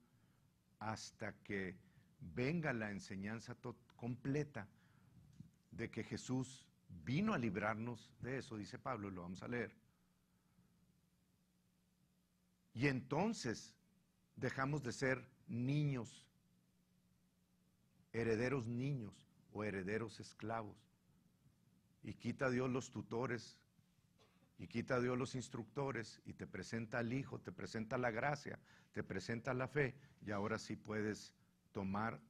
hasta que venga la enseñanza completa de que Jesús vino a librarnos de eso, dice Pablo, lo vamos a leer. Y entonces dejamos de ser niños, herederos niños o herederos esclavos. Y quita Dios los tutores, y quita Dios los instructores, y te presenta al Hijo, te presenta la gracia, te presenta la fe, y ahora sí puedes tomar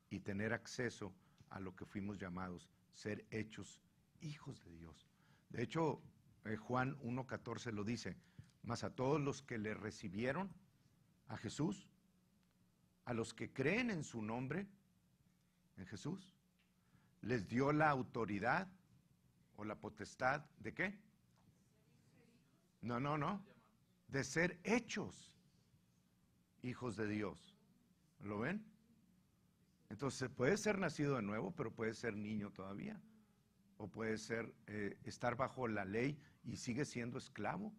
y tener acceso a lo que fuimos llamados, ser hechos hijos de Dios. De hecho, Juan 1:14 lo dice, mas a todos los que le recibieron, a Jesús, a los que creen en su nombre, en Jesús, les dio la autoridad o la potestad ¿de qué? No, de ser hechos hijos de Dios. ¿Lo ven? Entonces puede ser nacido de nuevo, pero puede ser niño todavía. O puede ser estar bajo la ley y sigue siendo esclavo.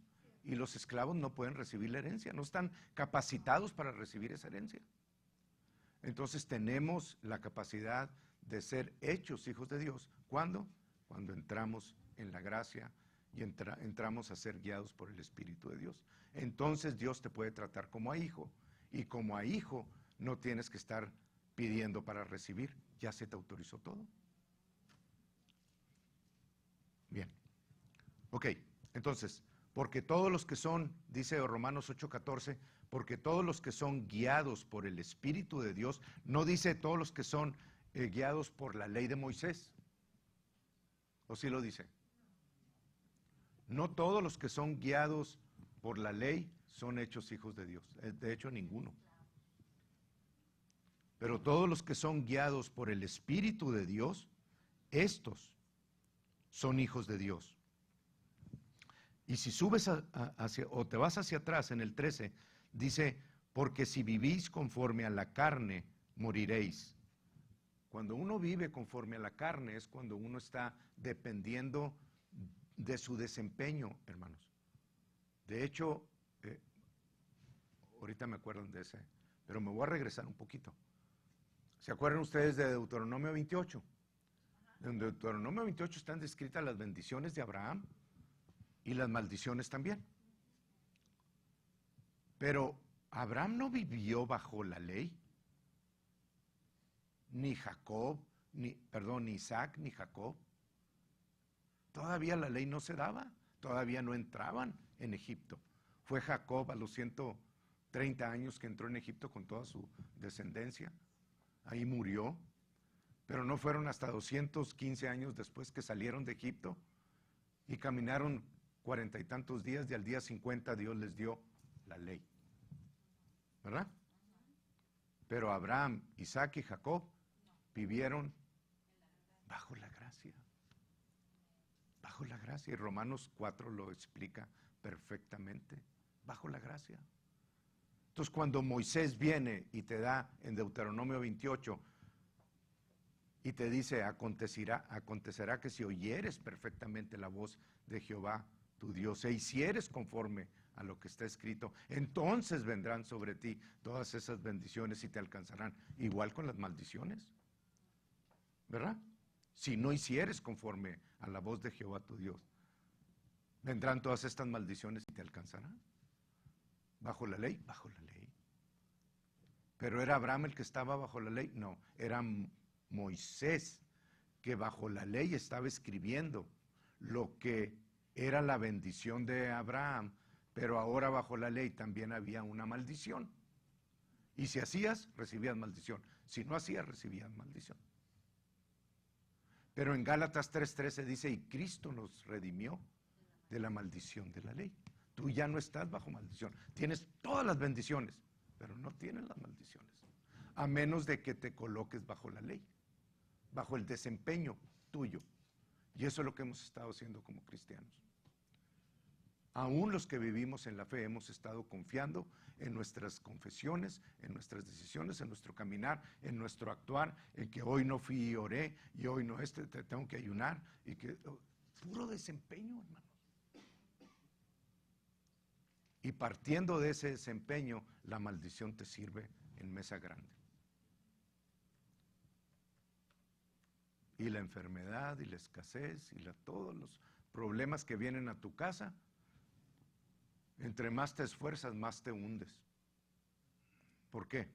y los esclavos no pueden recibir la herencia, no están capacitados para recibir esa herencia. Entonces tenemos la capacidad de ser hechos hijos de Dios. ¿Cuándo? Cuando entramos en la gracia y entramos a ser guiados por el Espíritu de Dios. Entonces Dios te puede tratar como a hijo, y como a hijo no tienes que estar pidiendo para recibir, ya se te autorizó todo. Bien, ok, entonces, porque todos los que son, dice Romanos 8:14, porque todos los que son guiados por el Espíritu de Dios, no dice todos los que son guiados por la ley de Moisés, ¿o sí lo dice? No todos los que son guiados por la ley son hechos hijos de Dios, de hecho ninguno. Pero todos los que son guiados por el Espíritu de Dios, estos son hijos de Dios. Y si subes o te vas hacia atrás en el 13, dice, porque si vivís conforme a la carne, moriréis. Cuando uno vive conforme a la carne es cuando uno está dependiendo de su desempeño, hermanos. De hecho, ahorita me acuerdan de ese, pero me voy a regresar un poquito. ¿Se acuerdan ustedes de Deuteronomio 28? En Deuteronomio 28 están descritas las bendiciones de Abraham y las maldiciones también. Pero Abraham no vivió bajo la ley, ni Isaac, ni Jacob. Todavía la ley no se daba, todavía no entraban en Egipto. Fue Jacob a los 130 años que entró en Egipto con toda su descendencia. Ahí murió, pero no fueron hasta 215 años después que salieron de Egipto y caminaron 40 y tantos días, y al día 50 Dios les dio la ley, ¿verdad? Pero Abraham, Isaac y Jacob vivieron bajo la gracia. Bajo la gracia, y Romanos 4 lo explica perfectamente, bajo la gracia. Entonces cuando Moisés viene y te da en Deuteronomio 28 y te dice, acontecerá que si oyeres perfectamente la voz de Jehová tu Dios e hicieres conforme a lo que está escrito, entonces vendrán sobre ti todas esas bendiciones y te alcanzarán, igual con las maldiciones, ¿verdad? Si no hicieres conforme a la voz de Jehová tu Dios, vendrán todas estas maldiciones y te alcanzarán. ¿Bajo la ley? Bajo la ley. ¿Pero era Abraham el que estaba bajo la ley? No, era Moisés que bajo la ley estaba escribiendo lo que era la bendición de Abraham, pero ahora bajo la ley también había una maldición. Y si hacías, recibías maldición. Si no hacías, recibías maldición. Pero en Gálatas 3:13 dice, y Cristo nos redimió de la maldición de la ley. Tú ya no estás bajo maldición. Tienes todas las bendiciones, pero no tienes las maldiciones. A menos de que te coloques bajo la ley, bajo el desempeño tuyo. Y eso es lo que hemos estado haciendo como cristianos. Aún los que vivimos en la fe hemos estado confiando en nuestras confesiones, en nuestras decisiones, en nuestro caminar, en nuestro actuar, en que hoy no fui y oré, y hoy no tengo que ayunar, y que puro desempeño, hermanos. Y partiendo de ese desempeño, la maldición te sirve en mesa grande. Y la enfermedad, y la escasez, y todos los problemas que vienen a tu casa, entre más te esfuerzas, más te hundes. ¿Por qué?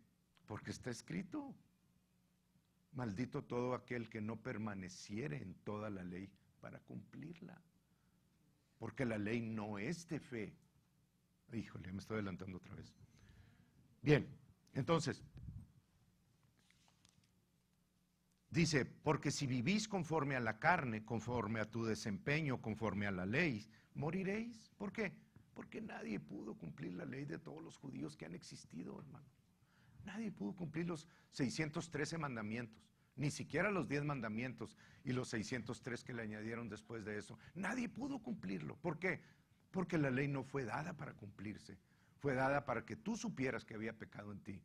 Porque está escrito, maldito todo aquel que no permaneciere en toda la ley para cumplirla. Porque la ley no es de fe. Híjole, me estoy adelantando otra vez. Bien, entonces, dice, porque si vivís conforme a la carne, conforme a tu desempeño, conforme a la ley, moriréis. ¿Por qué? Porque nadie pudo cumplir la ley de todos los judíos que han existido, hermano. Nadie pudo cumplir los 613 mandamientos, ni siquiera los 10 mandamientos y los 603 que le añadieron después de eso. Nadie pudo cumplirlo. ¿Por qué? Porque la ley no fue dada para cumplirse. Fue dada para que tú supieras que había pecado en ti.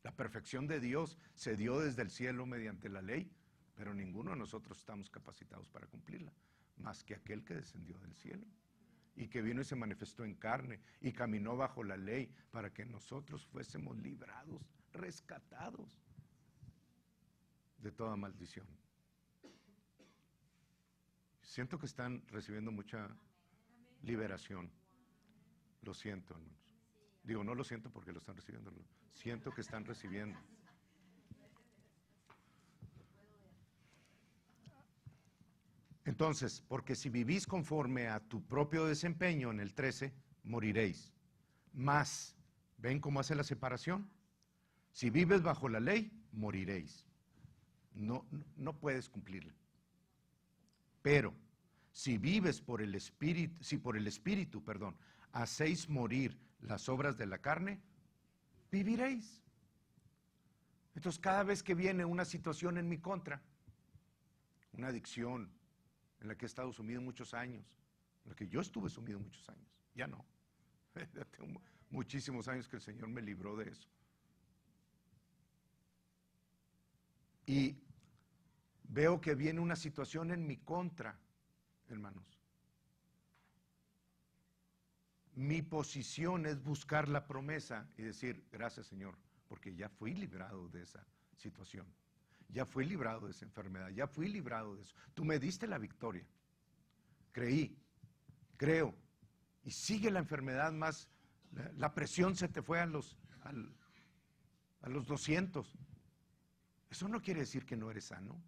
La perfección de Dios se dio desde el cielo mediante la ley, pero ninguno de nosotros estamos capacitados para cumplirla, más que aquel que descendió del cielo. y que vino y se manifestó en carne y caminó bajo la ley para que nosotros fuésemos librados, rescatados de toda maldición. Siento que están recibiendo mucha liberación. Lo siento, hermanos. Digo, no lo siento porque lo están recibiendo. Siento que están recibiendo. Entonces, porque si vivís conforme a tu propio desempeño, en el 13, moriréis. Mas, ¿ven cómo hace la separación? Si vives bajo la ley, moriréis. No puedes cumplirla. Pero, si vives por el Espíritu, si por el Espíritu, hacéis morir las obras de la carne, viviréis. Entonces, cada vez que viene una situación en mi contra, una adicción en la que he estado sumido muchos años, en la que yo estuve sumido muchos años, ya no. Ya tengo muchísimos años que el Señor me libró de eso. Y veo que viene una situación en mi contra, hermanos. Mi posición es buscar la promesa y decir, gracias Señor, porque ya fui librado de esa situación. Ya fui librado de esa enfermedad, ya fui librado de eso. Tú me diste la victoria. Creí, creo, y sigue la enfermedad más, la presión se te fue a los 200. Eso no quiere decir que no eres sano.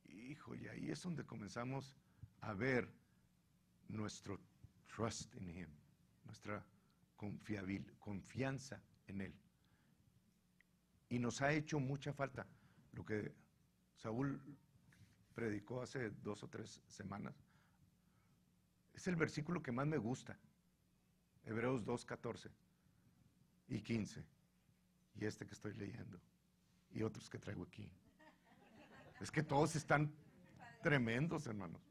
Hijo, y ahí es donde comenzamos a ver nuestro trust in Him, nuestra confianza en Él. Y nos ha hecho mucha falta. Lo que Saúl predicó hace 2 o 3 semanas es el versículo que más me gusta. Hebreos 2, 14 y 15. Y este que estoy leyendo. Y otros que traigo aquí. Es que todos están tremendos, hermanos.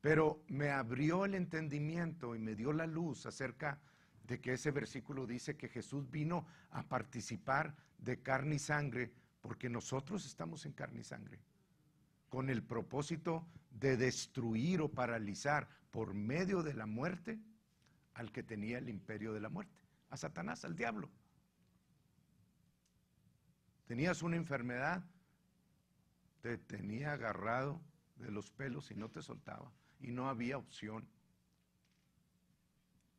Pero me abrió el entendimiento y me dio la luz acerca de que ese versículo dice que Jesús vino a participar de carne y sangre, porque nosotros estamos en carne y sangre, con el propósito de destruir o paralizar por medio de la muerte al que tenía el imperio de la muerte, a Satanás, al diablo. Tenías una enfermedad, te tenía agarrado de los pelos y no te soltaba, y no había opción.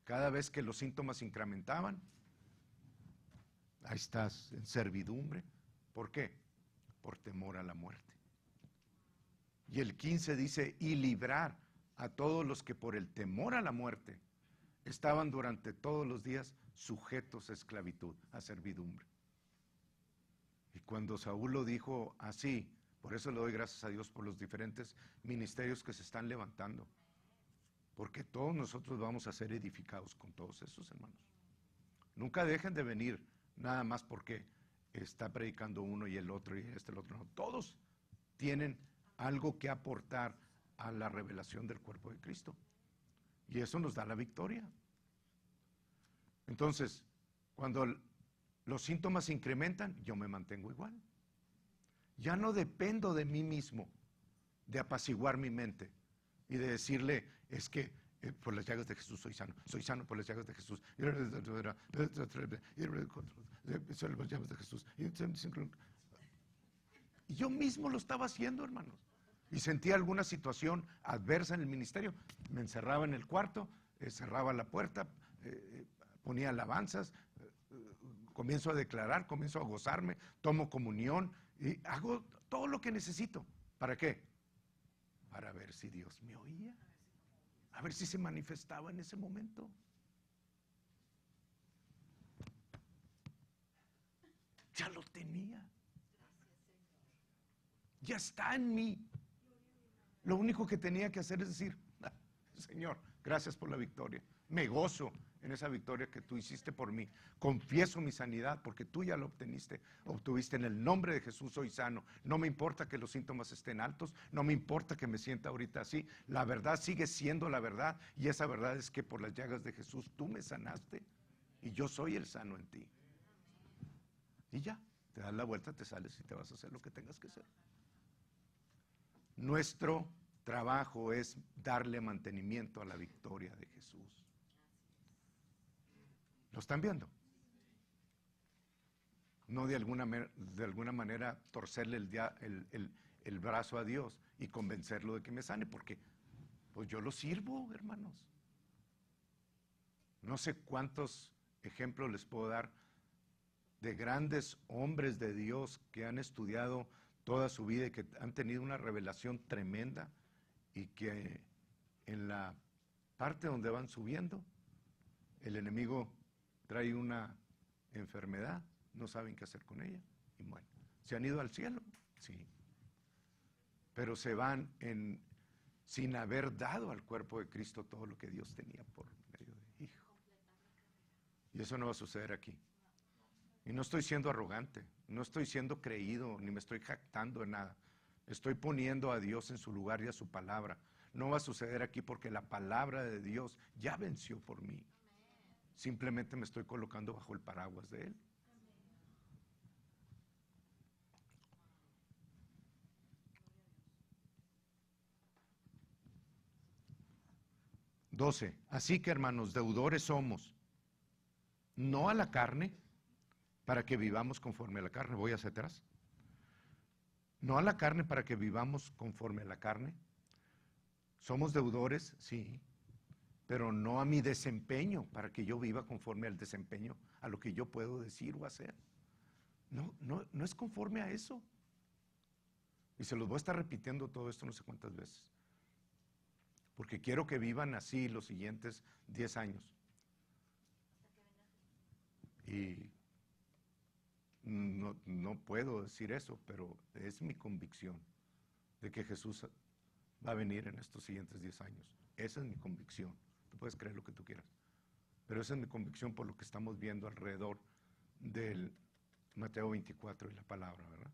Cada vez que los síntomas incrementaban, ahí estás en servidumbre. ¿Por qué? Por temor a la muerte. Y el 15 dice, y librar a todos los que por el temor a la muerte estaban durante todos los días sujetos a esclavitud, a servidumbre. Y cuando Saúl lo dijo así, por eso le doy gracias a Dios por los diferentes ministerios que se están levantando. Porque todos nosotros vamos a ser edificados con todos esos, hermanos. Nunca dejen de venir nada más porque está predicando uno y el otro y el otro. No, todos tienen algo que aportar a la revelación del cuerpo de Cristo. Y eso nos da la victoria. Entonces, cuando los síntomas se incrementan, yo me mantengo igual. Ya no dependo de mí mismo, de apaciguar mi mente y de decirle, es que por las llagas de Jesús soy sano por las llagas de Jesús. Y yo mismo lo estaba haciendo, hermanos. Y sentía alguna situación adversa en el ministerio. Me encerraba en el cuarto, cerraba la puerta, ponía alabanzas, comienzo a declarar, comienzo a gozarme, tomo comunión y hago todo lo que necesito. ¿Para qué? Para ver si Dios me oía, a ver si se manifestaba en ese momento. Ya lo tenía. Ya está en mí. Lo único que tenía que hacer es decir, Señor, gracias por la victoria. Me gozo en esa victoria que tú hiciste por mí. Confieso mi sanidad porque tú ya lo obtuviste en el nombre de Jesús, soy sano. No me importa que los síntomas estén altos, no me importa que me sienta ahorita así. La verdad sigue siendo la verdad y esa verdad es que por las llagas de Jesús tú me sanaste y yo soy el sano en ti. Y ya, te das la vuelta, te sales y te vas a hacer lo que tengas que hacer. Nuestro trabajo es darle mantenimiento a la victoria de Jesús. ¿Lo están viendo? No de alguna manera torcerle el brazo a Dios y convencerlo de que me sane, porque pues yo lo sirvo, hermanos. No sé cuántos ejemplos les puedo dar de grandes hombres de Dios que han estudiado toda su vida y que han tenido una revelación tremenda y que en la parte donde van subiendo, el enemigo trae una enfermedad, no saben qué hacer con ella y mueren. ¿Se han ido al cielo? Sí. Pero se van sin haber dado al cuerpo de Cristo todo lo que Dios tenía por medio de Hijo. Y eso no va a suceder aquí. Y no estoy siendo arrogante, no estoy siendo creído, ni me estoy jactando en nada. Estoy poniendo a Dios en su lugar y a su palabra. No va a suceder aquí porque la palabra de Dios ya venció por mí. Simplemente me estoy colocando bajo el paraguas de Él. Doce. Así que, hermanos, deudores somos, no a la carne, para que vivamos conforme a la carne. Voy hacia atrás. No a la carne para que vivamos conforme a la carne. Somos deudores, sí, pero no a mi desempeño para que yo viva conforme al desempeño, a lo que yo puedo decir o hacer. No es conforme a eso. Y se los voy a estar repitiendo todo esto no sé cuántas veces. Porque quiero que vivan así los siguientes 10 años. Y no puedo decir eso, pero es mi convicción de que Jesús va a venir en estos siguientes 10 años. Esa es mi convicción. Tú puedes creer lo que tú quieras. Pero esa es mi convicción por lo que estamos viendo alrededor del Mateo 24 y la palabra, ¿verdad?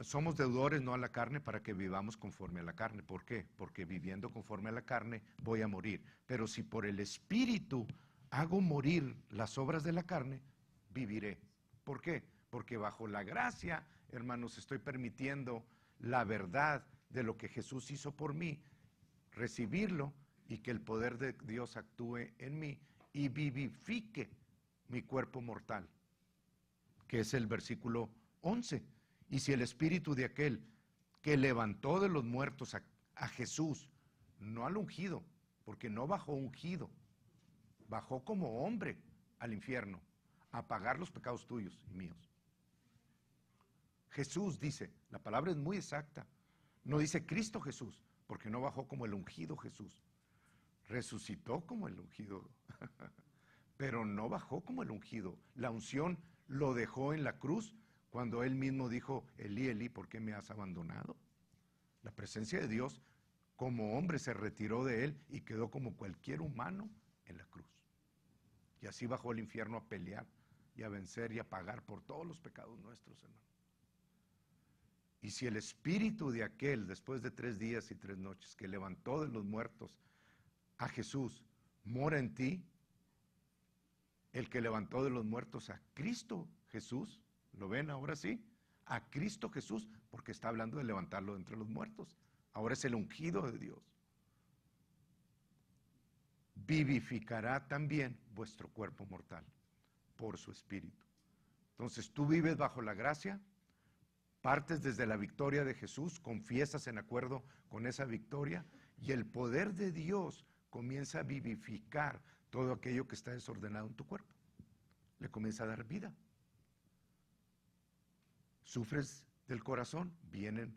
Somos deudores no a la carne para que vivamos conforme a la carne. ¿Por qué? Porque viviendo conforme a la carne voy a morir. Pero si por el Espíritu hago morir las obras de la carne, viviré. ¿Por qué? Porque bajo la gracia, hermanos, estoy permitiendo la verdad de lo que Jesús hizo por mí, recibirlo y que el poder de Dios actúe en mí y vivifique mi cuerpo mortal, que es el versículo 11. Y si el espíritu de aquel que levantó de los muertos a Jesús, no al ungido, porque no bajó ungido, bajó como hombre al infierno, a pagar los pecados tuyos y míos. Jesús dice, la palabra es muy exacta, no dice Cristo Jesús, porque no bajó como el ungido Jesús, resucitó como el ungido, pero no bajó como el ungido. La unción lo dejó en la cruz cuando él mismo dijo, Elí, Elí, ¿por qué me has abandonado? La presencia de Dios como hombre se retiró de él y quedó como cualquier humano en la cruz. Y así bajó al infierno a pelear y a vencer y a pagar por todos los pecados nuestros, hermano. Y si el espíritu de aquel, después de 3 días y 3 noches, que levantó de los muertos a Jesús, mora en ti, el que levantó de los muertos a Cristo Jesús, ¿lo ven ahora sí? A Cristo Jesús, porque está hablando de levantarlo de entre los muertos. Ahora es el ungido de Dios. Vivificará también vuestro cuerpo mortal por su espíritu. Entonces tú vives bajo la gracia, partes desde la victoria de Jesús, confiesas en acuerdo con esa victoria y el poder de Dios comienza a vivificar todo aquello que está desordenado en tu cuerpo. Le comienza a dar vida. Sufres del corazón, viene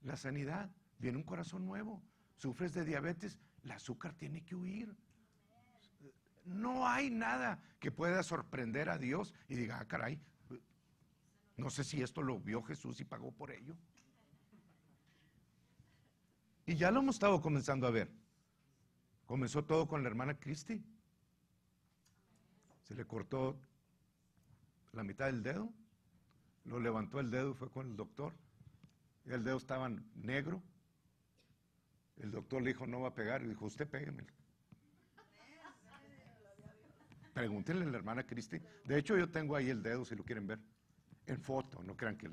la sanidad, viene un corazón nuevo. Sufres de diabetes, el azúcar tiene que huir. No hay nada que pueda sorprender a Dios y diga, caray, no sé si esto lo vio Jesús y pagó por ello. Y ya lo hemos estado comenzando a ver. Comenzó todo con la hermana Cristi. Se le cortó la mitad del dedo. Lo levantó el dedo y fue con el doctor. El dedo estaba negro. El doctor le dijo, no va a pegar. Y dijo, usted péguemelo. Pregúntenle a la hermana Cristi. De hecho, yo tengo ahí el dedo, si lo quieren ver. En foto, no crean que...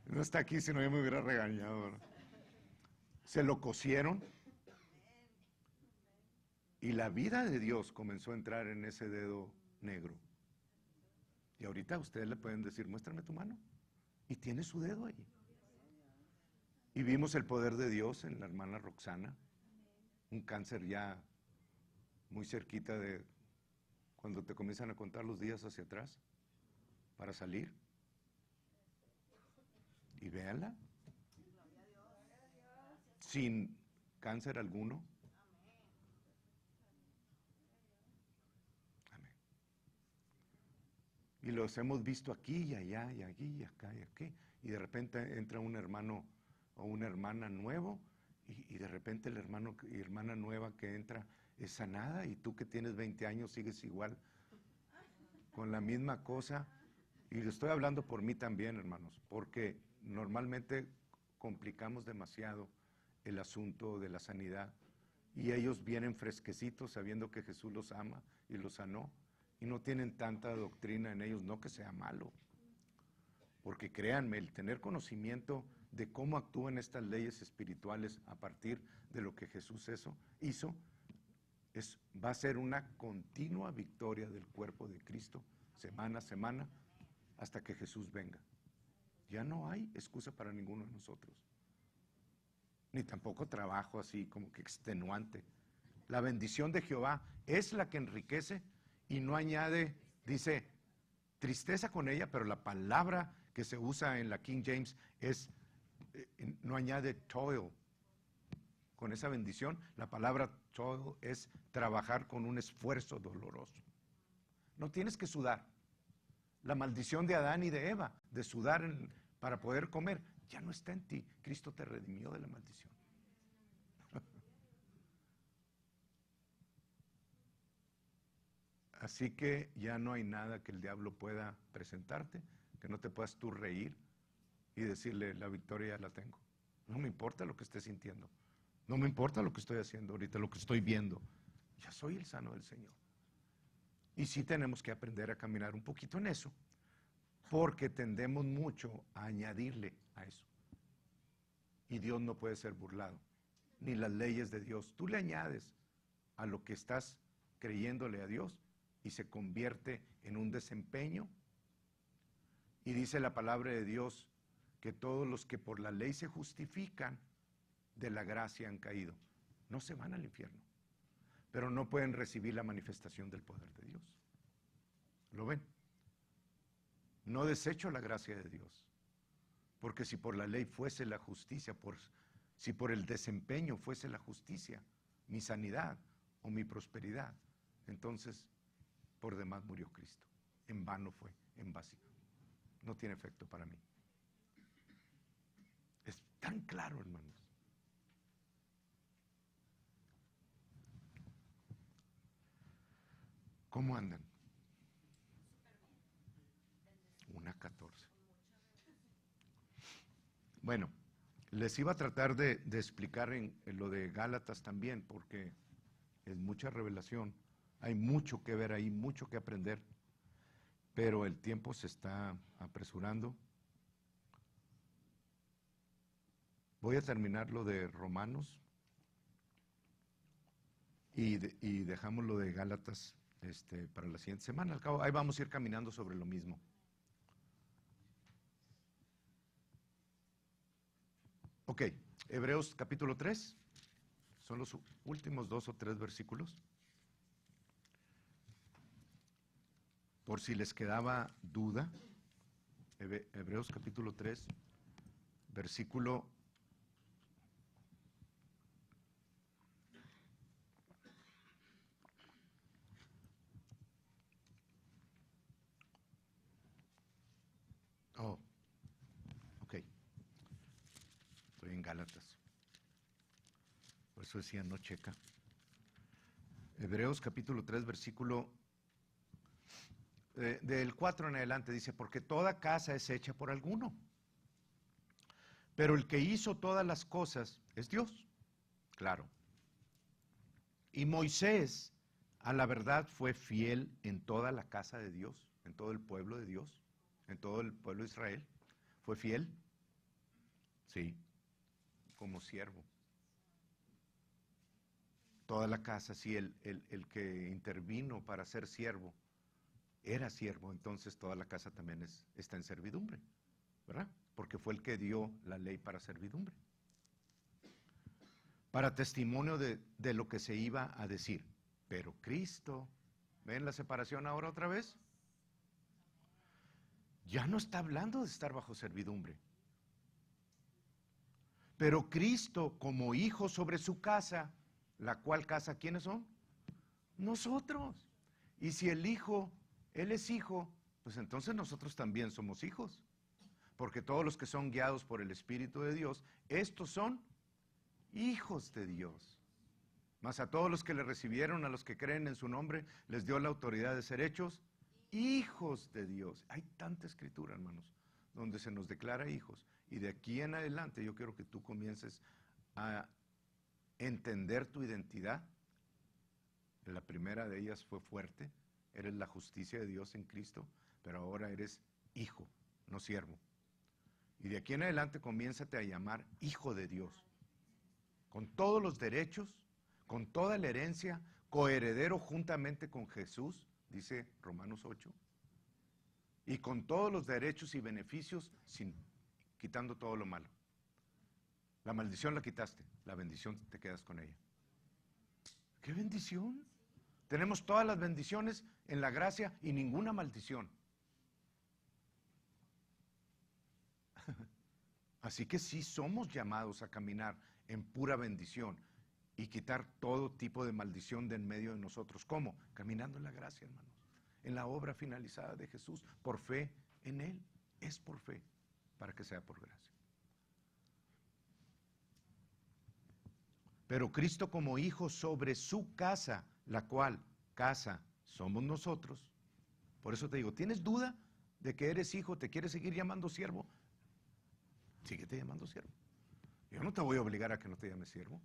No está aquí, si no yo me hubiera regañado, ¿verdad? Se lo cosieron y la vida de Dios comenzó a entrar en ese dedo negro. Y ahorita ustedes le pueden decir, muéstrame tu mano. Y tiene su dedo ahí. Y vimos el poder de Dios en la hermana Roxana. Un cáncer ya muy cerquita de cuando te comienzan a contar los días hacia atrás para salir. Y véanla. Sin cáncer alguno. Amén. Y los hemos visto aquí y allá y aquí y acá y aquí. Y de repente entra un hermano o una hermana nuevo y de repente el hermano y hermana nueva que entra es sanada y tú que tienes 20 años sigues igual con la misma cosa. Y le estoy hablando por mí también, hermanos, porque normalmente complicamos demasiado el asunto de la sanidad y ellos vienen fresquecitos sabiendo que Jesús los ama y los sanó y no tienen tanta doctrina en ellos, no que sea malo, porque créanme, el tener conocimiento de cómo actúan estas leyes espirituales a partir de lo que Jesús hizo, va a ser una continua victoria del cuerpo de Cristo, semana a semana, hasta que Jesús venga. Ya no hay excusa para ninguno de nosotros, ni tampoco trabajo así como que extenuante. La bendición de Jehová es la que enriquece y no añade, dice, tristeza con ella, pero la palabra que se usa en la King James no añade toil. Con esa bendición, la palabra toil es trabajar con un esfuerzo doloroso. No tienes que sudar. La maldición de Adán y de Eva, de sudar para poder comer, ya no está en ti. Cristo te redimió de la maldición. Así que ya no hay nada que el diablo pueda presentarte, que no te puedas tú reír y decirle, la victoria ya la tengo. No me importa lo que esté sintiendo. No me importa lo que estoy haciendo ahorita, lo que estoy viendo. Ya soy el sano del Señor. Y sí tenemos que aprender a caminar un poquito en eso, porque tendemos mucho a añadirle a eso. Y Dios no puede ser burlado, ni las leyes de Dios. Tú le añades a lo que estás creyéndole a Dios y se convierte en un desempeño. Y dice la palabra de Dios que todos los que por la ley se justifican, de la gracia han caído. No se van al infierno, pero no pueden recibir la manifestación del poder de Dios. ¿Lo ven? No desecho la gracia de Dios, porque si por la ley fuese la justicia, si por el desempeño fuese la justicia, mi sanidad o mi prosperidad, entonces por demás murió Cristo. En vano fue, en vacío. No tiene efecto para mí. Es tan claro, hermanos. ¿Cómo andan? 1:14. Bueno, les iba a tratar de explicar en lo de Gálatas también, porque es mucha revelación. Hay mucho que ver ahí, mucho que aprender, pero el tiempo se está apresurando. Voy a terminar lo de Romanos y dejamos lo de Gálatas para la siguiente semana. Al cabo, ahí vamos a ir caminando sobre lo mismo. Ok, Hebreos capítulo 3, son los últimos 2 o 3 versículos. Por si les quedaba duda, Hebreos capítulo 3, versículo 1. Ok. Estoy en Gálatas. Por eso decía, no checa. Hebreos capítulo 3, versículo del 4 en adelante, dice, porque toda casa es hecha por alguno, pero el que hizo todas las cosas es Dios, claro. Y Moisés a la verdad fue fiel en toda la casa de Dios, en todo el pueblo de Dios, en todo el pueblo de Israel. ¿Fue fiel? Sí, como siervo. Toda la casa, sí, el que intervino para ser siervo, era siervo, entonces toda la casa también está en servidumbre, ¿verdad? Porque fue el que dio la ley para servidumbre. Para testimonio de lo que se iba a decir. Pero Cristo, ¿ven la separación ahora otra vez? Ya no está hablando de estar bajo servidumbre. Pero Cristo como hijo sobre su casa, la cual casa, ¿quiénes son? Nosotros. Y si el hijo, él es hijo, pues entonces nosotros también somos hijos. Porque todos los que son guiados por el Espíritu de Dios, estos son hijos de Dios. Mas a todos los que le recibieron, a los que creen en su nombre, les dio la autoridad de ser hechos hijos de Dios. Hay tanta escritura, hermanos, donde se nos declara hijos. Y de aquí en adelante yo quiero que tú comiences a entender tu identidad. La primera de ellas fue fuerte. Eres la justicia de Dios en Cristo, pero ahora eres hijo, no siervo. Y de aquí en adelante comiénzate a llamar hijo de Dios. Con todos los derechos, con toda la herencia, coheredero juntamente con Jesús, dice Romanos 8, y con todos los derechos y beneficios, quitando todo lo malo. La maldición la quitaste, la bendición te quedas con ella. ¡Qué bendición! Tenemos todas las bendiciones en la gracia y ninguna maldición. Así que sí somos llamados a caminar en pura bendición y quitar todo tipo de maldición de en medio de nosotros. ¿Cómo? Caminando en la gracia, hermanos. En la obra finalizada de Jesús, por fe en Él. Es por fe, para que sea por gracia. Pero Cristo como hijo sobre su casa, la cual casa somos nosotros. Por eso te digo, ¿tienes duda de que eres hijo? ¿Te quieres seguir llamando siervo? Síguete llamando siervo. Yo no te voy a obligar a que no te llames siervo.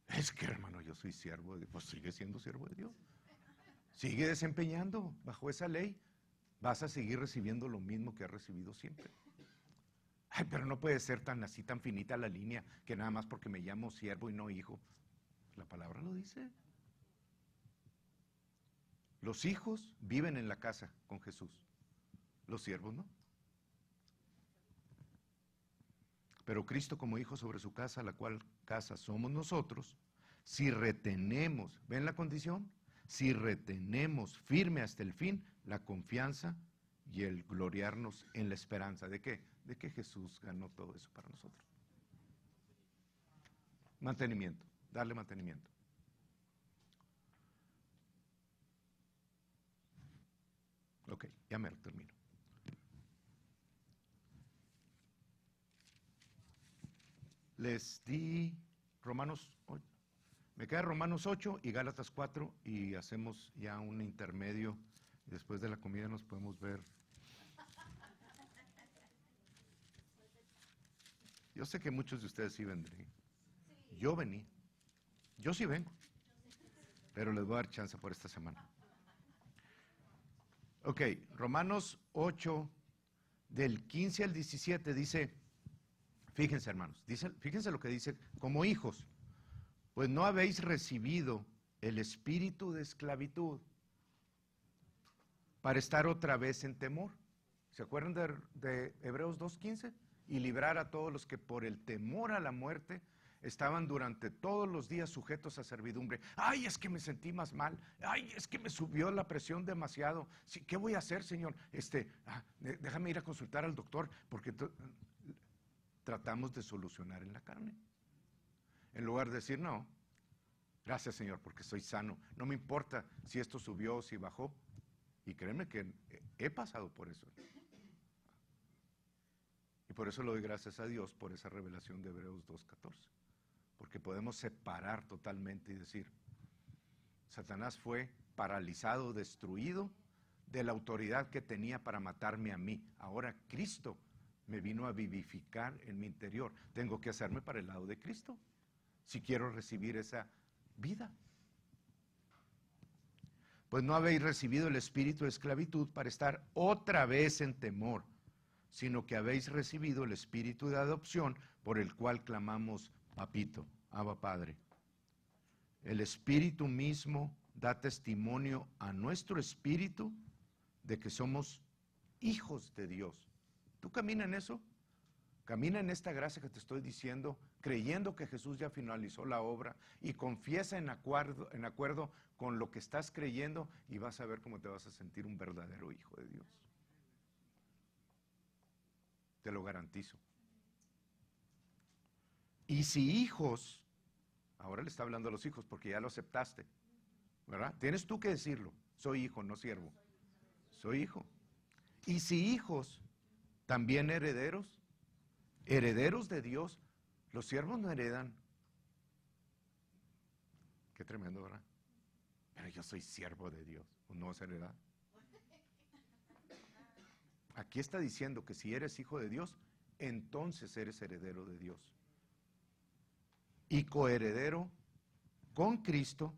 Es que, hermano, yo soy siervo de Dios. Pues sigue siendo siervo de Dios. Sigue desempeñando bajo esa ley. Vas a seguir recibiendo lo mismo que has recibido siempre. Ay, pero no puede ser tan así, tan finita la línea, que nada más porque me llamo siervo y no hijo. La palabra lo dice. Los hijos viven en la casa con Jesús. Los siervos no. Pero Cristo como hijo sobre su casa, la cual casa somos nosotros, si retenemos, ¿ven la condición? Si retenemos firme hasta el fin la confianza y el gloriarnos en la esperanza. ¿De qué? De que Jesús ganó todo eso para nosotros. Mantenimiento, darle mantenimiento. Ok, ya me lo termino. Les di Romanos 8. Me queda Romanos 8 y Gálatas 4 y hacemos ya un intermedio. Después de la comida nos podemos ver. Yo sé que muchos de ustedes sí vendrían. Yo vení. Yo sí vengo. Pero les voy a dar chance por esta semana. Ok, Romanos 8, del 15 al 17 dice, fíjense hermanos, fíjense lo que dice, como hijos, pues no habéis recibido el espíritu de esclavitud para estar otra vez en temor. ¿Se acuerdan de Hebreos 2:15? Y librar a todos los que por el temor a la muerte estaban durante todos los días sujetos a servidumbre. Ay, es que me sentí más mal. Ay, es que me subió la presión demasiado. Sí, ¿qué voy a hacer, Señor? Déjame ir a consultar al doctor, porque tratamos de solucionar en la carne. En lugar de decir, no, gracias, Señor, porque soy sano. No me importa si esto subió o si bajó. Y créeme que he pasado por eso. Y por eso le doy gracias a Dios por esa revelación de Hebreos 2:14. Porque podemos separar totalmente y decir, Satanás fue paralizado, destruido de la autoridad que tenía para matarme a mí. Ahora Cristo me vino a vivificar en mi interior. Tengo que hacerme para el lado de Cristo si quiero recibir esa vida. Pues no habéis recibido el espíritu de esclavitud para estar otra vez en temor, sino que habéis recibido el espíritu de adopción por el cual clamamos, Papito, Abba Padre. El espíritu mismo da testimonio a nuestro espíritu de que somos hijos de Dios. ¿Tú caminas en eso? Camina en esta gracia que te estoy diciendo, creyendo que Jesús ya finalizó la obra y confiesa en acuerdo con lo que estás creyendo y vas a ver cómo te vas a sentir un verdadero hijo de Dios. Te lo garantizo. Y si hijos, ahora le está hablando a los hijos porque ya lo aceptaste, ¿verdad? Tienes tú que decirlo, soy hijo, no siervo. Soy hijo. Y si hijos, también herederos. Herederos de Dios, los siervos no heredan. Qué tremendo, ¿verdad? Pero yo soy siervo de Dios, no vas a heredar. Aquí está diciendo que si eres hijo de Dios, entonces eres heredero de Dios. Y coheredero con Cristo,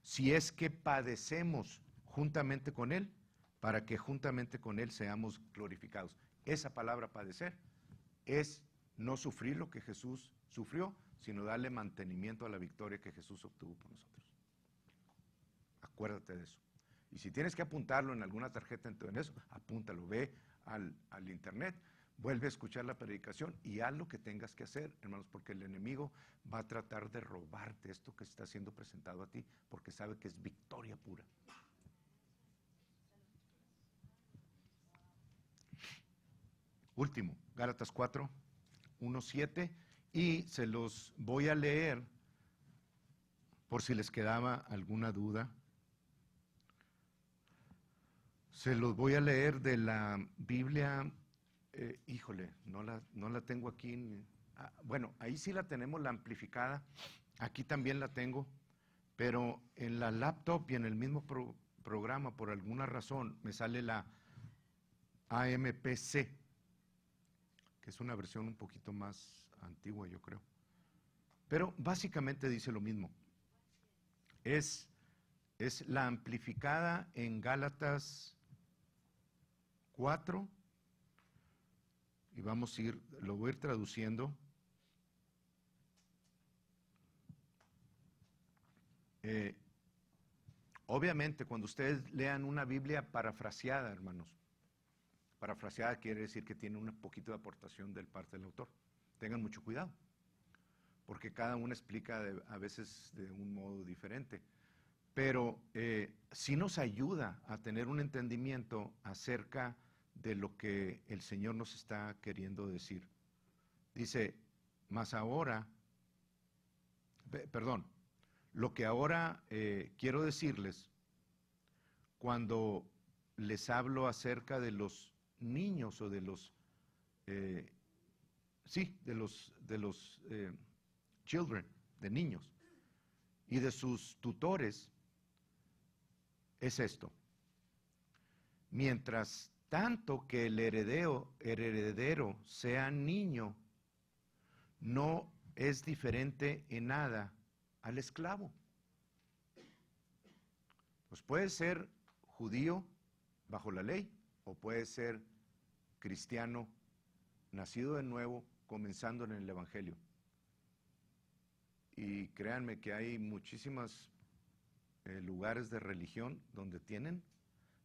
si es que padecemos juntamente con Él, para que juntamente con Él seamos glorificados. Esa palabra padecer es no sufrir lo que Jesús sufrió, sino darle mantenimiento a la victoria que Jesús obtuvo por nosotros. Acuérdate de eso. Y si tienes que apuntarlo en alguna tarjeta en eso, apúntalo, ve al internet, vuelve a escuchar la predicación y haz lo que tengas que hacer, hermanos, porque el enemigo va a tratar de robarte esto que está siendo presentado a ti, porque sabe que es victoria pura. Último, Gálatas 4, 1, 7, y se los voy a leer por si les quedaba alguna duda. Se los voy a leer de la Biblia, híjole, no la tengo aquí. Bueno, ahí sí la tenemos, la amplificada, aquí también la tengo, pero en la laptop y en el mismo programa, por alguna razón, me sale la AMPC, que es una versión un poquito más antigua, yo creo. Pero básicamente dice lo mismo. Es la amplificada en Gálatas 4, y vamos a ir, lo voy a ir traduciendo. Obviamente, cuando ustedes lean una Biblia parafraseada, hermanos, parafraseada quiere decir que tiene un poquito de aportación del parte del autor. Tengan mucho cuidado, porque cada uno explica a veces de un modo diferente. Pero sí nos ayuda a tener un entendimiento acerca de lo que el Señor nos está queriendo decir. Dice, mas ahora, perdón, lo que ahora quiero decirles, cuando les hablo acerca de los niños o de los, children, de niños, y de sus tutores, es esto. Mientras tanto que el heredero sea niño, no es diferente en nada al esclavo. Pues puede ser judío bajo la ley o puede ser cristiano nacido de nuevo comenzando en el Evangelio. Y créanme que hay muchísimos lugares de religión donde tienen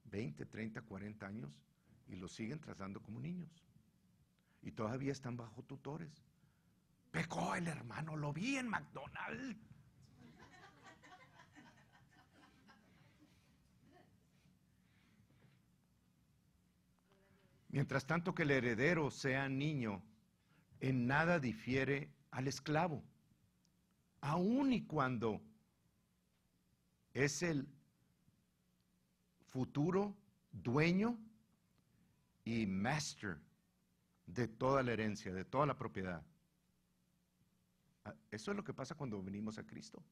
20, 30, 40 años y los siguen tratando como niños. Y todavía están bajo tutores. Pecó el hermano, lo vi en McDonald's. Mientras tanto que el heredero sea niño, en nada difiere al esclavo, aun y cuando es el futuro dueño y master de toda la herencia, de toda la propiedad. Eso es lo que pasa cuando venimos a Cristo.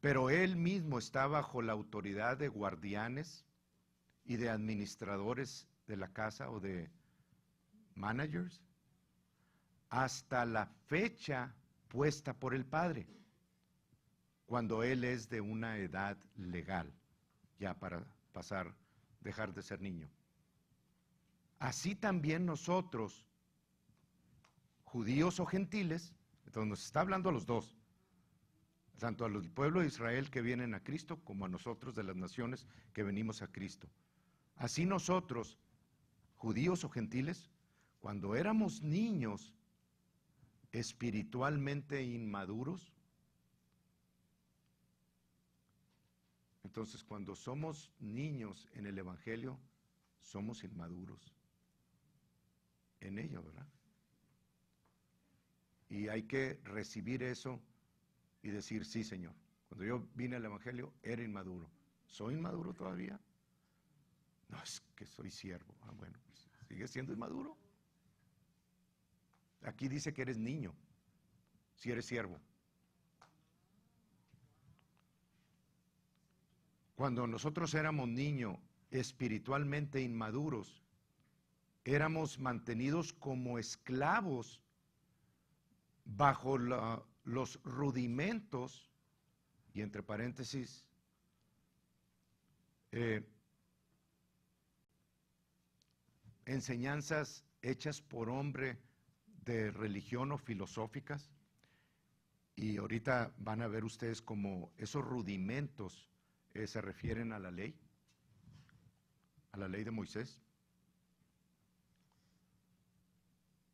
Pero Él mismo está bajo la autoridad de guardianes y de administradores de la casa o de managers hasta la fecha puesta por el Padre. cuando él es de una edad legal, ya para dejar de ser niño. Así también nosotros, judíos o gentiles, entonces nos está hablando a los dos, tanto al pueblo de Israel que vienen a Cristo, como a nosotros de las naciones que venimos a Cristo. Así nosotros, judíos o gentiles, cuando éramos niños espiritualmente inmaduros, entonces cuando somos niños en el Evangelio, somos inmaduros en ello, ¿verdad? Y hay que recibir eso y decir, sí, Señor, cuando yo vine al Evangelio era inmaduro. ¿Soy inmaduro todavía? No, es que soy siervo. Ah, bueno, pues, ¿sigue siendo inmaduro? Aquí dice que eres niño, si eres siervo. Cuando nosotros éramos niños, espiritualmente inmaduros, éramos mantenidos como esclavos bajo los rudimentos, y entre paréntesis, enseñanzas hechas por hombre de religión o filosóficas, y ahorita van a ver ustedes como esos rudimentos se refieren a la ley de Moisés,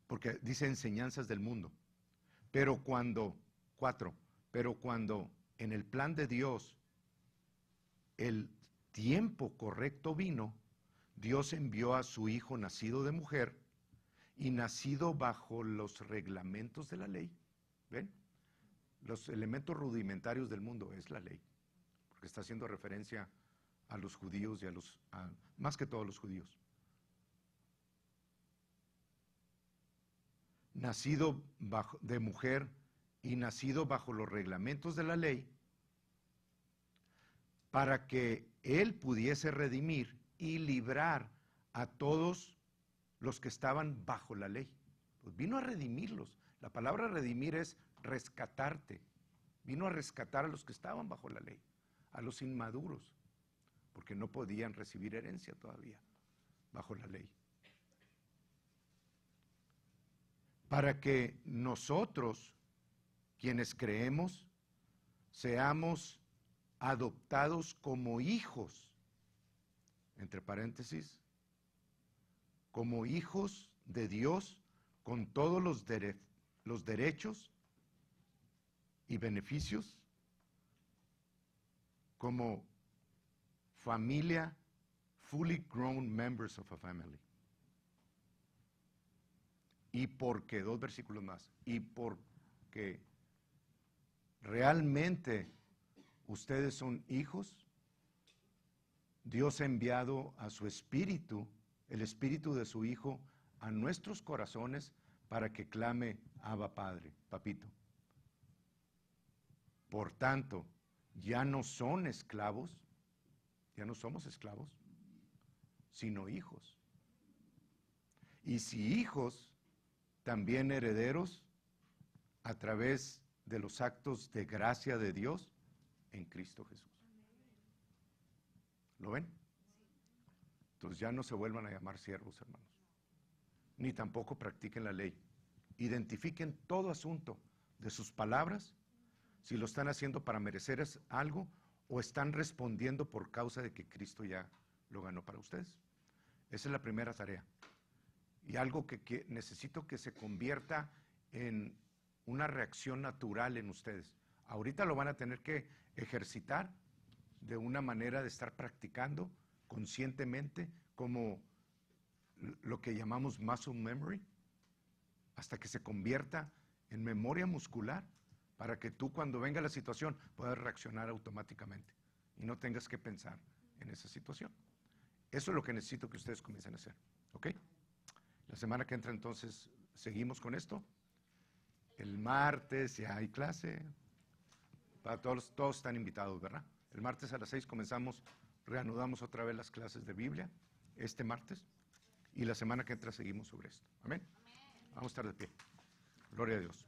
porque dice enseñanzas del mundo, pero cuando en el plan de Dios el tiempo correcto vino, Dios envió a su Hijo nacido de mujer y nacido bajo los reglamentos de la ley. ¿Ven? Los elementos rudimentarios del mundo es la ley, porque está haciendo referencia a los judíos y más que todos los judíos. Nacido de mujer y nacido bajo los reglamentos de la ley, para que él pudiese redimir y librar a todos los que estaban bajo la ley. Pues vino a redimirlos. La palabra redimir es rescatarte. Vino a rescatar a los que estaban bajo la ley, a los inmaduros, porque no podían recibir herencia todavía bajo la ley. Para que nosotros, quienes creemos, seamos adoptados como hijos, entre paréntesis, como hijos de Dios, con todos los derechos y beneficios, como familia, fully grown members of a family. Y porque, 2 versículos más, y porque realmente ustedes son hijos, Dios ha enviado a su Espíritu, el Espíritu de su Hijo, a nuestros corazones para que clame, Abba Padre, Papito. Por tanto, ya no son esclavos, ya no somos esclavos, sino hijos. Y si hijos, también herederos a través de los actos de gracia de Dios en Cristo Jesús. ¿Lo ven? Entonces ya no se vuelvan a llamar siervos, hermanos. Ni tampoco practiquen la ley. Identifiquen todo asunto de sus palabras, si lo están haciendo para merecer algo o están respondiendo por causa de que Cristo ya lo ganó para ustedes. Esa es la primera tarea. Y algo que necesito que se convierta en una reacción natural en ustedes. Ahorita lo van a tener que ejercitar de una manera de estar practicando conscientemente, como lo que llamamos muscle memory, hasta que se convierta en memoria muscular, para que tú cuando venga la situación puedas reaccionar automáticamente y no tengas que pensar en esa situación. Eso es lo que necesito que ustedes comiencen a hacer, ¿ok? La semana que entra entonces seguimos con esto. El martes ya hay clase. Para todos están invitados, ¿verdad? El martes a las 6 reanudamos otra vez las clases de Biblia, este martes, y la semana que entra seguimos sobre esto. Amén. Vamos a estar de pie. Gloria a Dios.